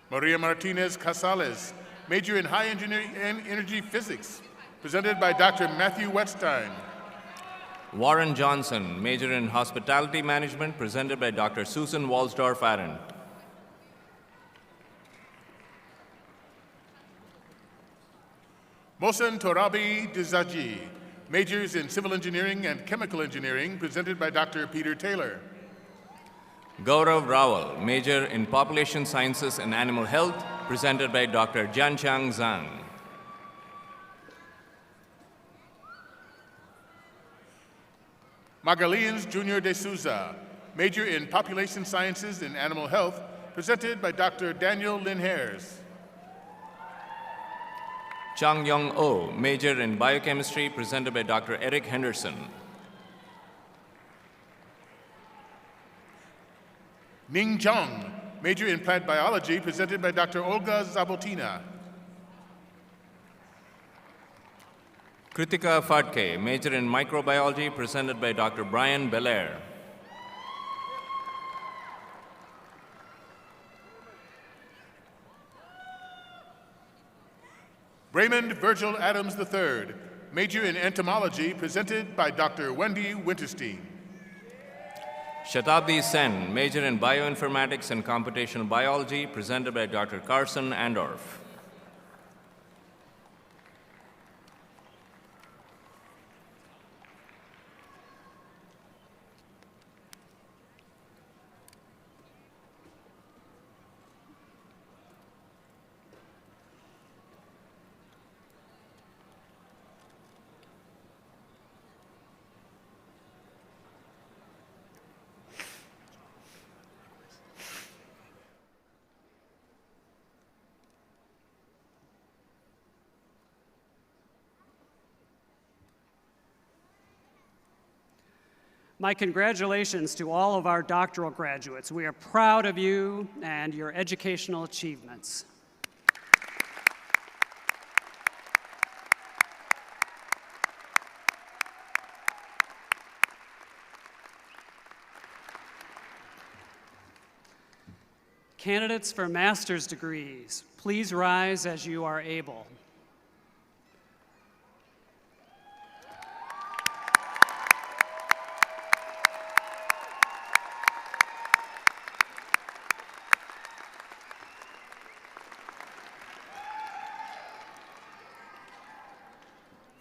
Speaker 17: Maria Martinez Casales, major in high engineering and energy physics, presented by Dr. Matthew Wetstein.
Speaker 2: Warren Johnson, major in hospitality management, presented by Dr. Susan Walsdorf-Arendt.
Speaker 17: Mohsen Torabi Dizaji, majors in civil engineering and chemical engineering, presented by Dr. Peter Taylor.
Speaker 2: Gaurav Rawal, major in population sciences and animal health, presented by Dr. Jianqiang Zhang.
Speaker 17: Magalhães Junior de Souza, major in population sciences and animal health, presented by Dr. Daniel Linhares.
Speaker 2: Chang Yong Oh, major in biochemistry, presented by Dr. Eric Henderson.
Speaker 17: Ning Zhang, major in plant biology, presented by Dr. Olga Zabotina.
Speaker 2: Kritika Phadke, major in microbiology, presented by Dr. Brian Belair.
Speaker 17: Raymond Virgil Adams III, major in entomology, presented by Dr. Wendy Winterstein.
Speaker 2: Shatabdi Sen, major in bioinformatics and computational biology, presented by Dr. Carson Andorf.
Speaker 1: My congratulations to all of our doctoral graduates. We are proud of you and your educational achievements. Candidates for master's degrees, please rise as you are able.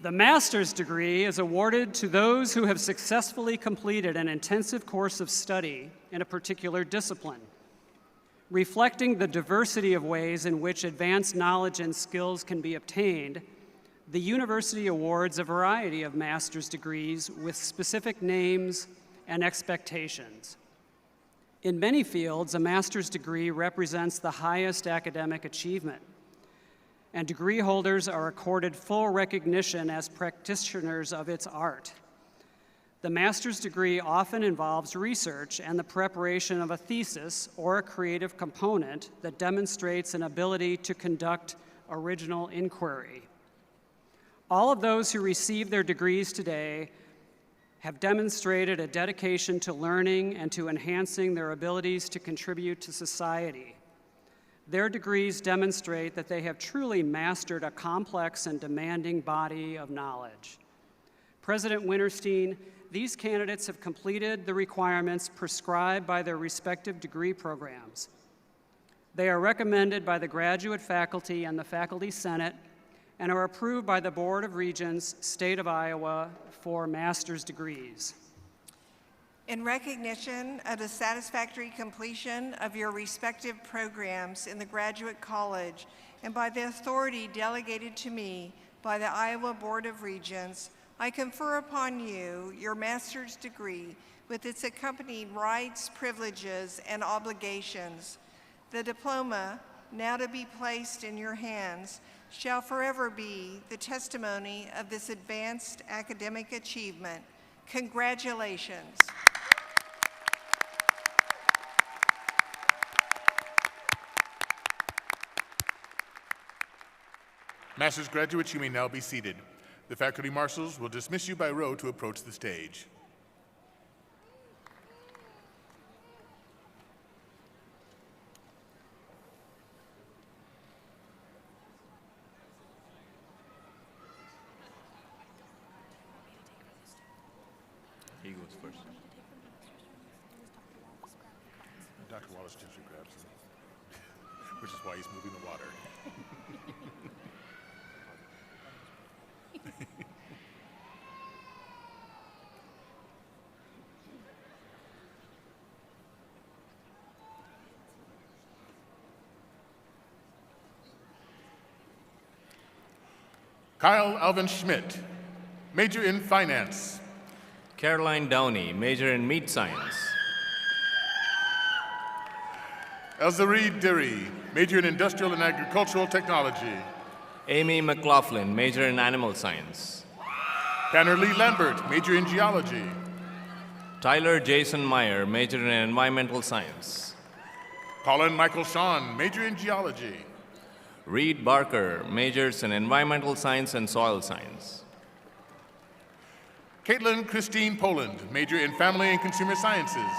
Speaker 1: The master's degree is awarded to those who have successfully completed an intensive course of study in a particular discipline. Reflecting the diversity of ways in which advanced knowledge and skills can be obtained, the university awards a variety of master's degrees with specific names and expectations. In many fields, a master's degree represents the highest academic achievement, and degree holders are accorded full recognition as practitioners of its art. The master's degree often involves research and the preparation of a thesis or a creative component that demonstrates an ability to conduct original inquiry. All of those who receive their degrees today have demonstrated a dedication to learning and to enhancing their abilities to contribute to society. Their degrees demonstrate that they have truly mastered a complex and demanding body of knowledge. President Winterstein, these candidates have completed the requirements prescribed by their respective degree programs. They are recommended by the graduate faculty and the Faculty Senate and are approved by the Board of Regents, State of Iowa, for master's degrees.
Speaker 20: In recognition of the satisfactory completion of your respective programs in the Graduate College and by the authority delegated to me by the Iowa Board of Regents, I confer upon you your master's degree with its accompanying rights, privileges, and obligations. The diploma, now to be placed in your hands, shall forever be the testimony of this advanced academic achievement. Congratulations.
Speaker 17: Master's graduates, you may now be seated. The faculty marshals will dismiss you by row to approach the stage.
Speaker 2: He goes first.
Speaker 17: Dr. Wallace gently grabs him, which is why he's moving the water. Kyle Alvin Schmidt, major in finance.
Speaker 2: Caroline Downey, major in meat science.
Speaker 17: Elza Reed Derry, major in industrial and agricultural technology.
Speaker 2: Amy McLaughlin, major in animal science.
Speaker 17: Tanner Lee Lambert, major in geology.
Speaker 2: Tyler Jason Meyer, major in environmental science.
Speaker 17: Colin Michael Shawn, major in geology.
Speaker 2: Reed Barker, majors in environmental science and soil science.
Speaker 17: Caitlin Christine Poland, major in family and consumer sciences.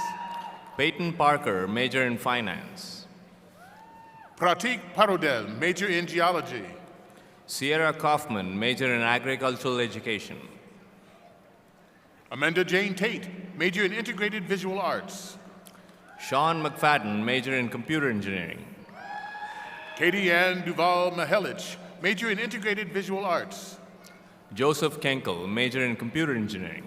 Speaker 2: Peyton Parker, major in finance.
Speaker 17: Pratik Parodel, major in geology.
Speaker 2: Sierra Kaufman, major in agricultural education.
Speaker 17: Amanda Jane Tate, major in integrated visual arts.
Speaker 2: Sean McFadden, major in computer engineering.
Speaker 17: Katie Ann Duval Mahelich, major in integrated visual arts.
Speaker 2: Joseph Kenkel, major in computer engineering.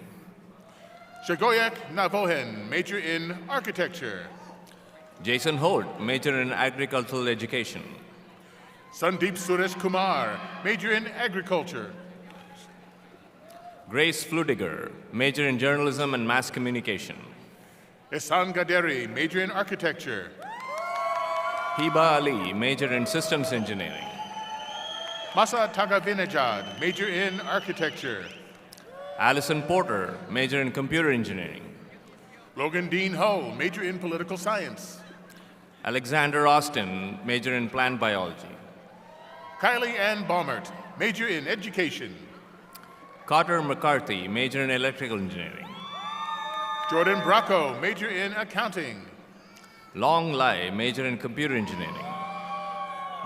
Speaker 17: Shagoyak Navohen, major in architecture.
Speaker 2: Jason Holt, major in agricultural education.
Speaker 17: Sandeep Suresh Kumar, major in agriculture.
Speaker 2: Grace Fludiger, major in journalism and mass communication.
Speaker 17: Ehsan Gaderi, major in architecture.
Speaker 2: Hiba Ali, major in systems engineering.
Speaker 17: Masa Tagavinejad, major in architecture.
Speaker 2: Allison Porter, major in computer engineering.
Speaker 17: Logan Dean Ho, major in political science.
Speaker 2: Alexander Austin, major in plant biology.
Speaker 17: Kylie Ann Baumert, major in education.
Speaker 2: Carter McCarthy, major in electrical engineering.
Speaker 17: Jordan Bracco, major in accounting.
Speaker 2: Long Lai, major in computer engineering.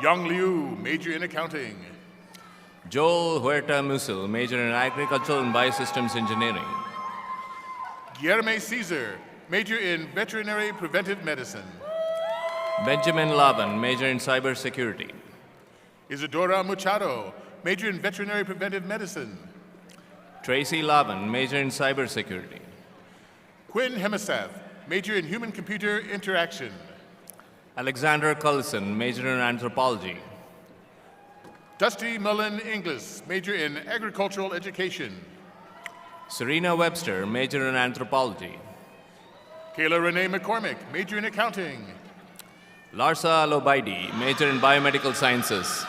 Speaker 17: Yang Liu, major in accounting.
Speaker 2: Joel Huerta Musil, major in agricultural and biosystems engineering.
Speaker 17: Guillerme Caesar, major in veterinary preventive medicine.
Speaker 2: Benjamin Lavan, major in cybersecurity.
Speaker 17: Isadora Muchado, major in veterinary preventive medicine.
Speaker 2: Tracy Lavan, major in cybersecurity.
Speaker 17: Quinn Hemisath, major in human-computer interaction.
Speaker 2: Alexander Cullison, major in anthropology.
Speaker 17: Dusty Mullen Inglis, major in agricultural education.
Speaker 2: Serena Webster, major in anthropology.
Speaker 17: Kayla Renee McCormick, major in accounting.
Speaker 2: Larsa Alobaidi, major in biomedical sciences.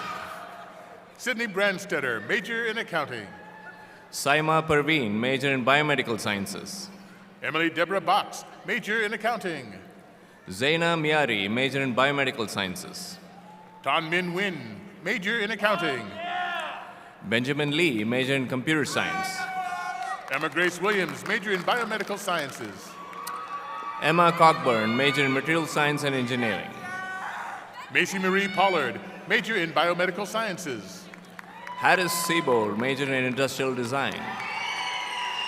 Speaker 17: Sydney Brandstetter, major in accounting.
Speaker 2: Saima Parveen, major in biomedical sciences.
Speaker 17: Emily Deborah Box, major in accounting.
Speaker 2: Zaina Miari, major in biomedical sciences.
Speaker 17: Tan Min Win, major in accounting.
Speaker 2: Benjamin Lee, major in computer science.
Speaker 17: Emma Grace Williams, major in biomedical sciences.
Speaker 2: Emma Cockburn, major in material science and engineering.
Speaker 17: Macy Marie Pollard, major in biomedical sciences.
Speaker 2: Harris Sebold, major in industrial design.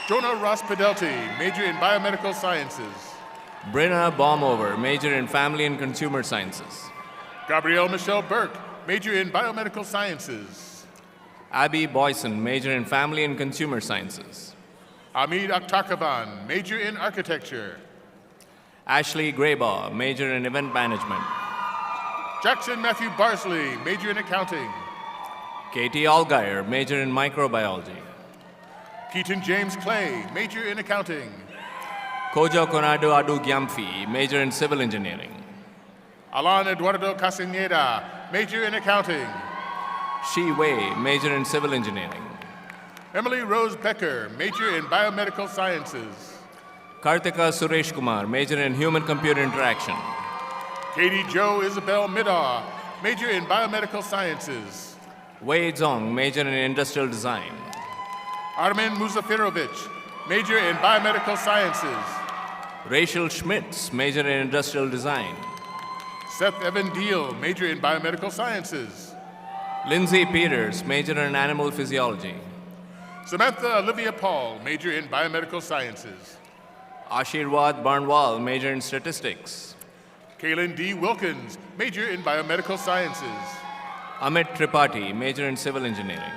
Speaker 17: Jonah Ross Pedelti, major in biomedical sciences.
Speaker 2: Brenna Baumover, major in family and consumer sciences.
Speaker 17: Gabrielle Michelle Burke, major in biomedical sciences.
Speaker 2: Abby Boyson, major in family and consumer sciences.
Speaker 17: Hamid Akhtarkavan, major in architecture.
Speaker 2: Ashley Graybaugh, major in event management.
Speaker 17: Jackson Matthew Barsley, major in accounting.
Speaker 2: Katie Allgaier, major in microbiology.
Speaker 17: Keaton James Clay, major in accounting.
Speaker 2: Kojo Konadu Adu Gyamfi, major in civil engineering.
Speaker 17: Alan Eduardo Castaneda, major in accounting.
Speaker 2: Shi Wei, major in civil engineering.
Speaker 17: Emily Rose Becker, major in biomedical sciences.
Speaker 2: Kartika Suresh Kumar, major in human-computer interaction.
Speaker 17: Katie Jo Isabel Middaw, major in biomedical sciences.
Speaker 2: Wei Zong, major in industrial design.
Speaker 17: Armin Muzafirovich, major in biomedical sciences.
Speaker 2: Rachel Schmitz, major in industrial design.
Speaker 17: Seth Evan Deal, major in biomedical sciences.
Speaker 2: Lindsay Peters, major in animal physiology.
Speaker 17: Samantha Olivia Paul, major in biomedical sciences.
Speaker 2: Ashirwad Barnwal, major in statistics.
Speaker 17: Kaylin D. Wilkins, major in biomedical sciences.
Speaker 2: Amit Tripathi, major in civil engineering.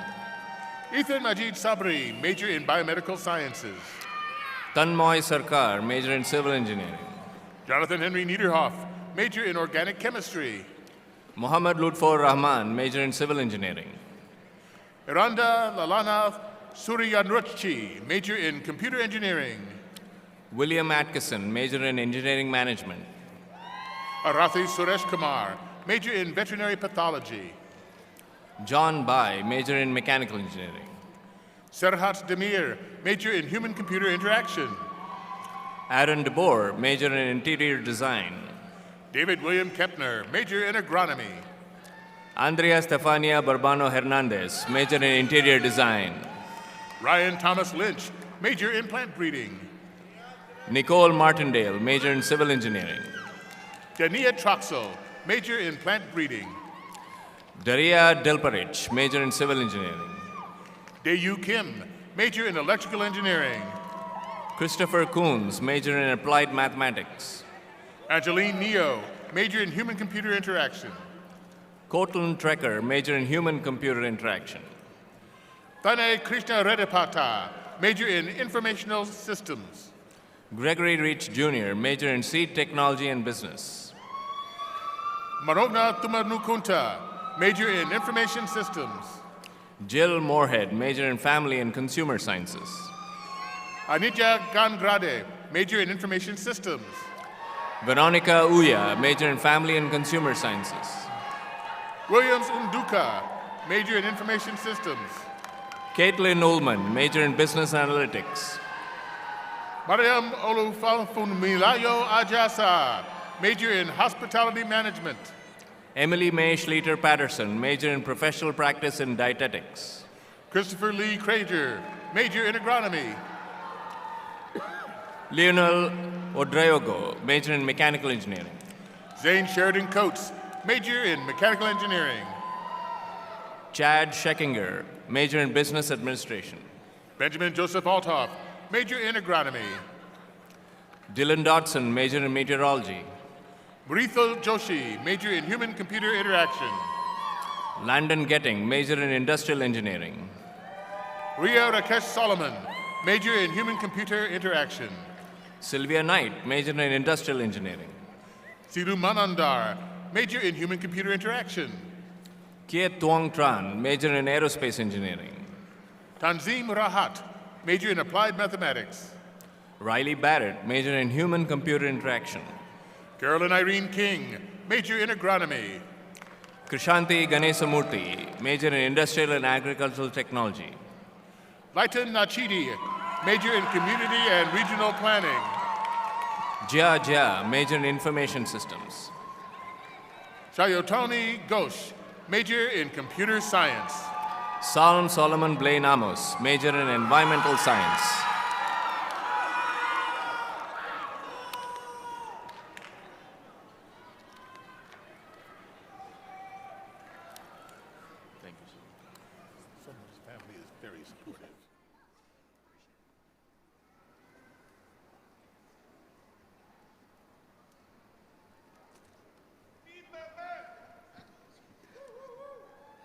Speaker 17: Ethan Majid Sabri, major in biomedical sciences.
Speaker 2: Tanmoy Sarkar, major in civil engineering.
Speaker 17: Jonathan Henry Niederhoff, major in organic chemistry.
Speaker 2: Muhammad Lutfur Rahman, major in civil engineering.
Speaker 17: Iranda Lalanath Suryanruchi, major in computer engineering.
Speaker 2: William Atkinson, major in engineering management.
Speaker 17: Arathi Suresh Kumar, major in veterinary pathology.
Speaker 2: John Bai, major in mechanical engineering.
Speaker 17: Serhat Demir, major in human-computer interaction.
Speaker 2: Aaron DeBoer, major in interior design.
Speaker 17: David William Kepner, major in agronomy.
Speaker 2: Andrea Stefania Barbano Hernandez, major in interior design.
Speaker 17: Ryan Thomas Lynch, major in plant breeding.
Speaker 2: Nicole Martindale, major in civil engineering.
Speaker 17: Dania Troxel, major in plant breeding.
Speaker 2: Daria Delparich, major in civil engineering.
Speaker 17: Dayu Kim, major in electrical engineering.
Speaker 2: Christopher Coons, major in applied mathematics.
Speaker 17: Angeline Neo, major in human-computer interaction.
Speaker 2: Cortland Trekker, major in human-computer interaction.
Speaker 17: Tanay Krishna Redapata, major in informational systems.
Speaker 2: Gregory Reach Jr., major in seed technology and business.
Speaker 17: Marogna Tumarnukunta, major in information systems.
Speaker 2: Jill Moorhead, major in family and consumer sciences.
Speaker 17: Anitya Gangrade, major in information systems.
Speaker 2: Veronica Uya, major in family and consumer sciences.
Speaker 17: Williams Unduka, major in information systems.
Speaker 2: Caitlin Ullman, major in business analytics.
Speaker 17: Mariam Olufunmilayo Ajasa, major in hospitality management.
Speaker 2: Emily May Schleter Patterson, major in professional practice and dietetics.
Speaker 17: Christopher Lee Crager, major in agronomy.
Speaker 2: Lionel Odrayogo, major in mechanical engineering.
Speaker 17: Zane Sheridan Coates, major in mechanical engineering.
Speaker 2: Chad Scheckinger, major in business administration.
Speaker 17: Benjamin Joseph Althoff, major in agronomy.
Speaker 2: Dylan Dodson, major in meteorology.
Speaker 17: Marithal Joshi, major in human-computer interaction.
Speaker 2: Landon Getting, major in industrial engineering.
Speaker 17: Ria Rakesh Solomon, major in human-computer interaction.
Speaker 2: Sylvia Knight, major in industrial engineering.
Speaker 17: Siru Manandar, major in human-computer interaction.
Speaker 2: Kiet Tuong Tran, major in aerospace engineering.
Speaker 17: Tanzim Rahat, major in applied mathematics.
Speaker 2: Riley Barrett, major in human-computer interaction.
Speaker 17: Carolyn Irene King, major in agronomy.
Speaker 2: Krishanti Ganesamurthy, major in industrial and agricultural technology.
Speaker 17: Lighton Nachidi, major in community and regional planning.
Speaker 2: Jia Jia, major in information systems.
Speaker 17: Shayotani Ghosh, major in computer science.
Speaker 2: Solomon Blaine Amos, major in environmental science.
Speaker 17: Thank you, sir. Someone's family is very supportive.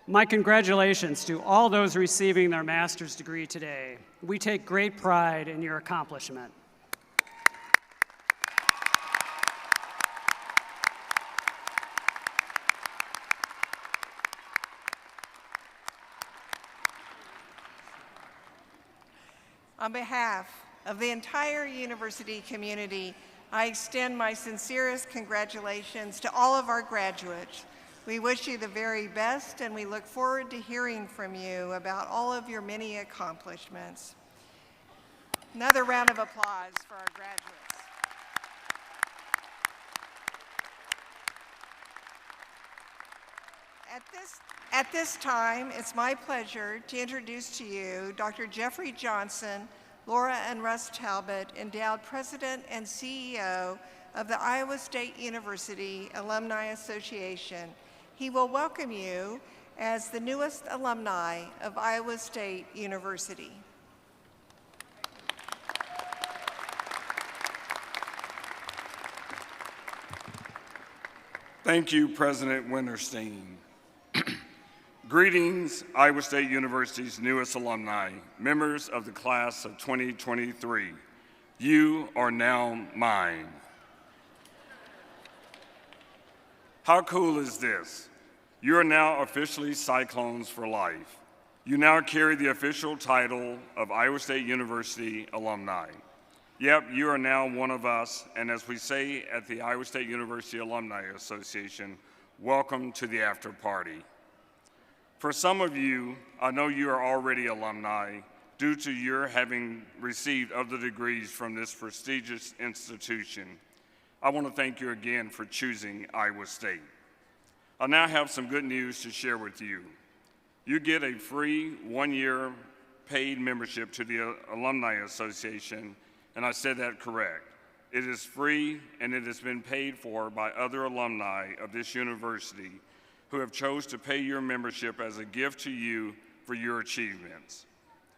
Speaker 1: My congratulations to all those receiving their master's degree today. We take great pride in your accomplishment.
Speaker 20: On behalf of the entire university community, I extend my sincerest congratulations to all of our graduates. We wish you the very best, and we look forward to hearing from you about all of your many accomplishments. Another round of applause for our graduates. At this time, it's my pleasure to introduce to you Dr. Jeffrey Johnson, Laura and Russ Talbot, endowed President and CEO of the Iowa State University Alumni Association. He will welcome you as the newest alumni of Iowa State University.
Speaker 3: Thank you, President Winterstein. Greetings, Iowa State University's newest alumni, members of the class of 2023. You are now mine. How cool is this? You are now officially Cyclones for life. You now carry the official title of Iowa State University alumni. Yep, you are now one of us, and as we say at the Iowa State University Alumni Association, welcome to the after party. For some of you, I know you are already alumni due to your having received other degrees from this prestigious institution. I want to thank you again for choosing Iowa State. I now have some good news to share with you. You get a free one-year paid membership to the Alumni Association, and I said that correct. It is free, and it has been paid for by other alumni of this university who have chose to pay your membership as a gift to you for your achievements.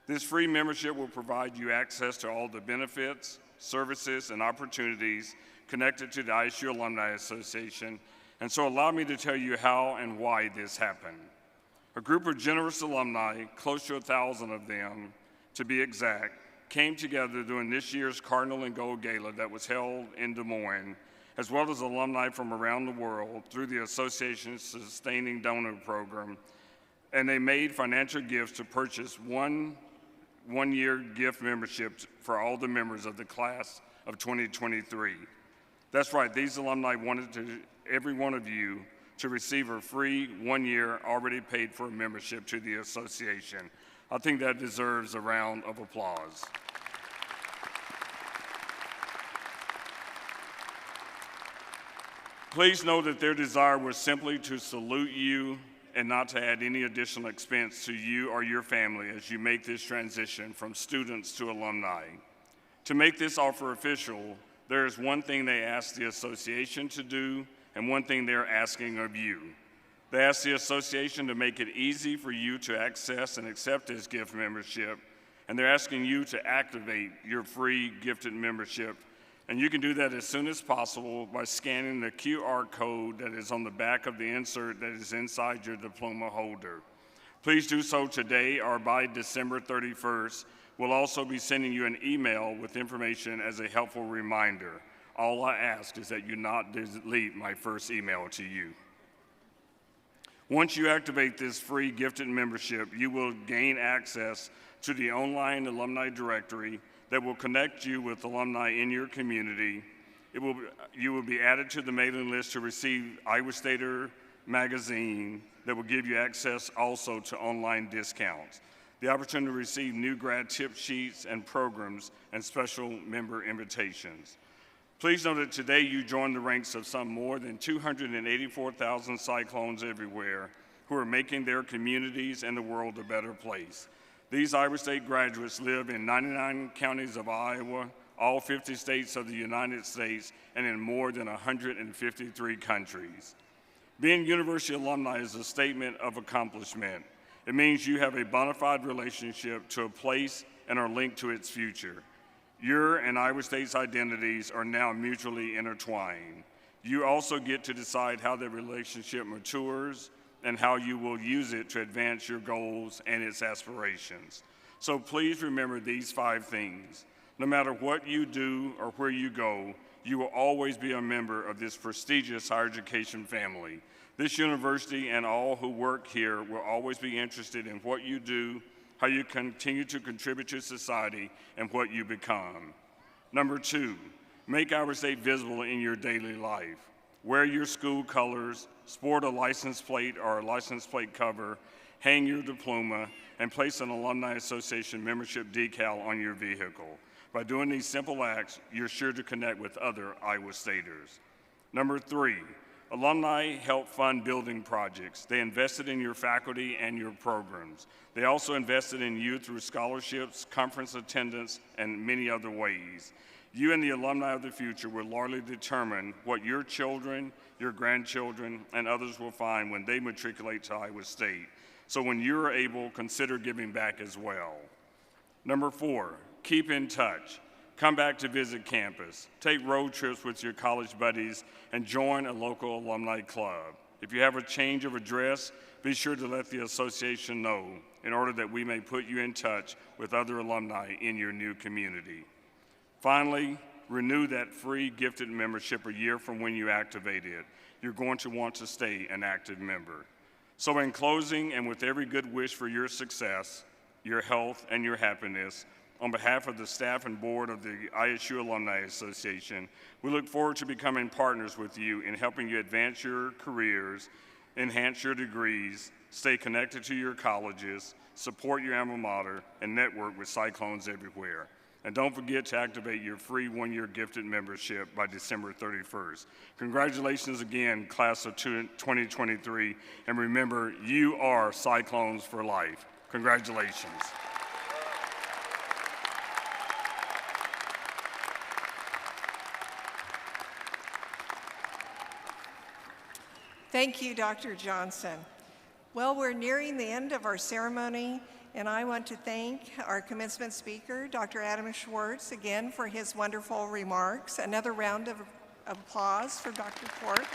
Speaker 3: This free membership will provide you access to all the benefits, services, and opportunities connected to the ISU Alumni Association, and so allow me to tell you how and why this happened. A group of generous alumni, close to 1,000 of them to be exact, came together during this year's Cardinal and Gold Gala that was held in Des Moines, as well as alumni from around the world through the Association's Sustaining Donor Program, and they made financial gifts to purchase one-year gift memberships for all the members of the class of 2023. That's right, these alumni wanted every one of you to receive a free 1 year already paid for membership to the association. I think that deserves a round of applause. Please know that their desire was simply to salute you and not to add any additional expense to you or your family as you make this transition from students to alumni. To make this offer official, there is one thing they asked the association to do and one thing they're asking of you. They asked the association to make it easy for you to access and accept this gift membership, and they're asking you to activate your free gifted membership. And you can do that as soon as possible by scanning the QR code that is on the back of the insert that is inside your diploma holder. Please do so today or by December 31st. We'll also be sending you an email with information as a helpful reminder. All I ask is that you not delete my first email to you. Once you activate this free gifted membership, you will gain access to the online alumni directory that will connect you with alumni in your community. You will be added to the mailing list to receive Iowa Stater magazine that will give you access also to online discounts, the opportunity to receive new grad tip sheets and programs, and special member invitations. Please know that today you join the ranks of some more than 284,000 Cyclones everywhere who are making their communities and the world a better place. These Iowa State graduates live in 99 counties of Iowa, all 50 states of the United States, and in more than 153 countries. Being university alumni is a statement of accomplishment. It means you have a bona fide relationship to a place and are linked to its future. Your and Iowa State's identities are now mutually intertwined. You also get to decide how the relationship matures and how you will use it to advance your goals and its aspirations. So please remember these 5 things. No matter what you do or where you go, you will always be a member of this prestigious higher education family. This university and all who work here will always be interested in what you do, how you continue to contribute to society, and what you become. Number 2, make Iowa State visible in your daily life. Wear your school colors, sport a license plate or a license plate cover, hang your diploma, and place an Alumni Association membership decal on your vehicle. By doing these simple acts, you're sure to connect with other Iowa Staters. Number 3, alumni help fund building projects. They invested in your faculty and your programs. They also invested in you through scholarships, conference attendance, and many other ways. You and the alumni of the future will largely determine what your children, your grandchildren, and others will find when they matriculate to Iowa State. So when you're able, consider giving back as well. Number 4, keep in touch. Come back to visit campus. Take road trips with your college buddies and join a local alumni club. If you have a change of address, be sure to let the association know in order that we may put you in touch with other alumni in your new community. Finally, renew that free gifted membership a year from when you activate it. You're going to want to stay an active member. So in closing, and with every good wish for your success, your health, and your happiness, on behalf of the staff and board of the ISU Alumni Association, we look forward to becoming partners with you in helping you advance your careers, enhance your degrees, stay connected to your colleges, support your alma mater, and network with Cyclones everywhere. And don't forget to activate your free 1-year gifted membership by December 31st. Congratulations again, class of 2023, and remember, you are Cyclones for life. Congratulations.
Speaker 20: Thank you, Dr. Johnson. Well, we're nearing the end of our ceremony, and I want to thank our commencement speaker, Dr. Adam Schwartz, again for his wonderful remarks. Another round of applause for Dr. Schwartz.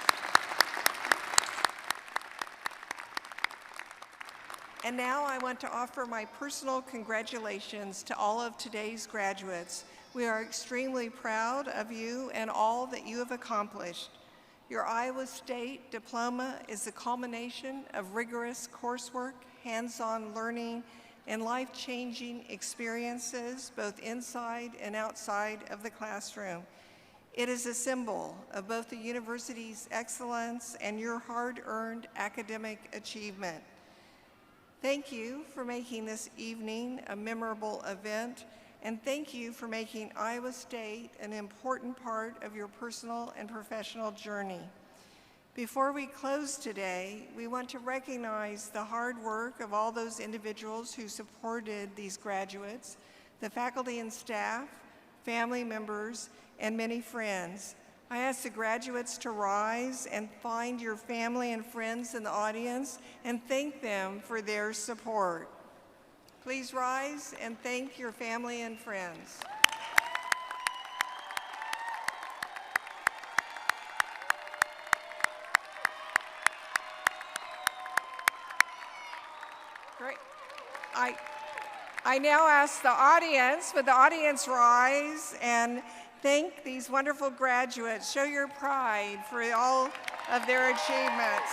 Speaker 20: And now I want to offer my personal congratulations to all of today's graduates. We are extremely proud of you and all that you have accomplished. Your Iowa State diploma is the culmination of rigorous coursework, hands-on learning, and life-changing experiences both inside and outside of the classroom. It is a symbol of both the university's excellence and your hard-earned academic achievement. Thank you for making this evening a memorable event, and thank you for making Iowa State an important part of your personal and professional journey. Before we close today, we want to recognize the hard work of all those individuals who supported these graduates, the faculty and staff, family members, and many friends. I ask the graduates to rise and find your family and friends in the audience and thank them for their support. Please rise and thank your family and friends. Great. I now ask the audience, would the audience rise and thank these wonderful graduates. Show your pride for all of their achievements.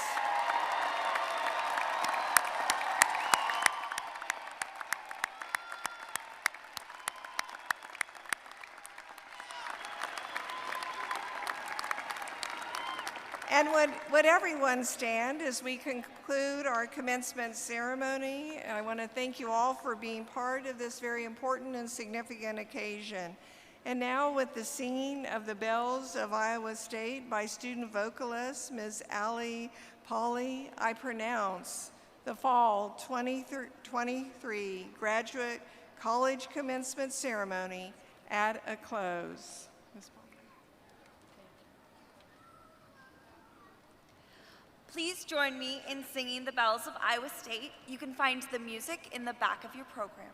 Speaker 20: And would everyone stand as we conclude our commencement ceremony? And I want to thank you all for being part of this very important and significant occasion. And now with the singing of the Bells of Iowa State by student vocalist Ms. Allie Pauley, I pronounce the Fall 2023 Graduate College Commencement Ceremony at a close.
Speaker 18: Please join me in singing the Bells of Iowa State. You can find the music in the back of your program.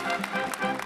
Speaker 19: Thank you.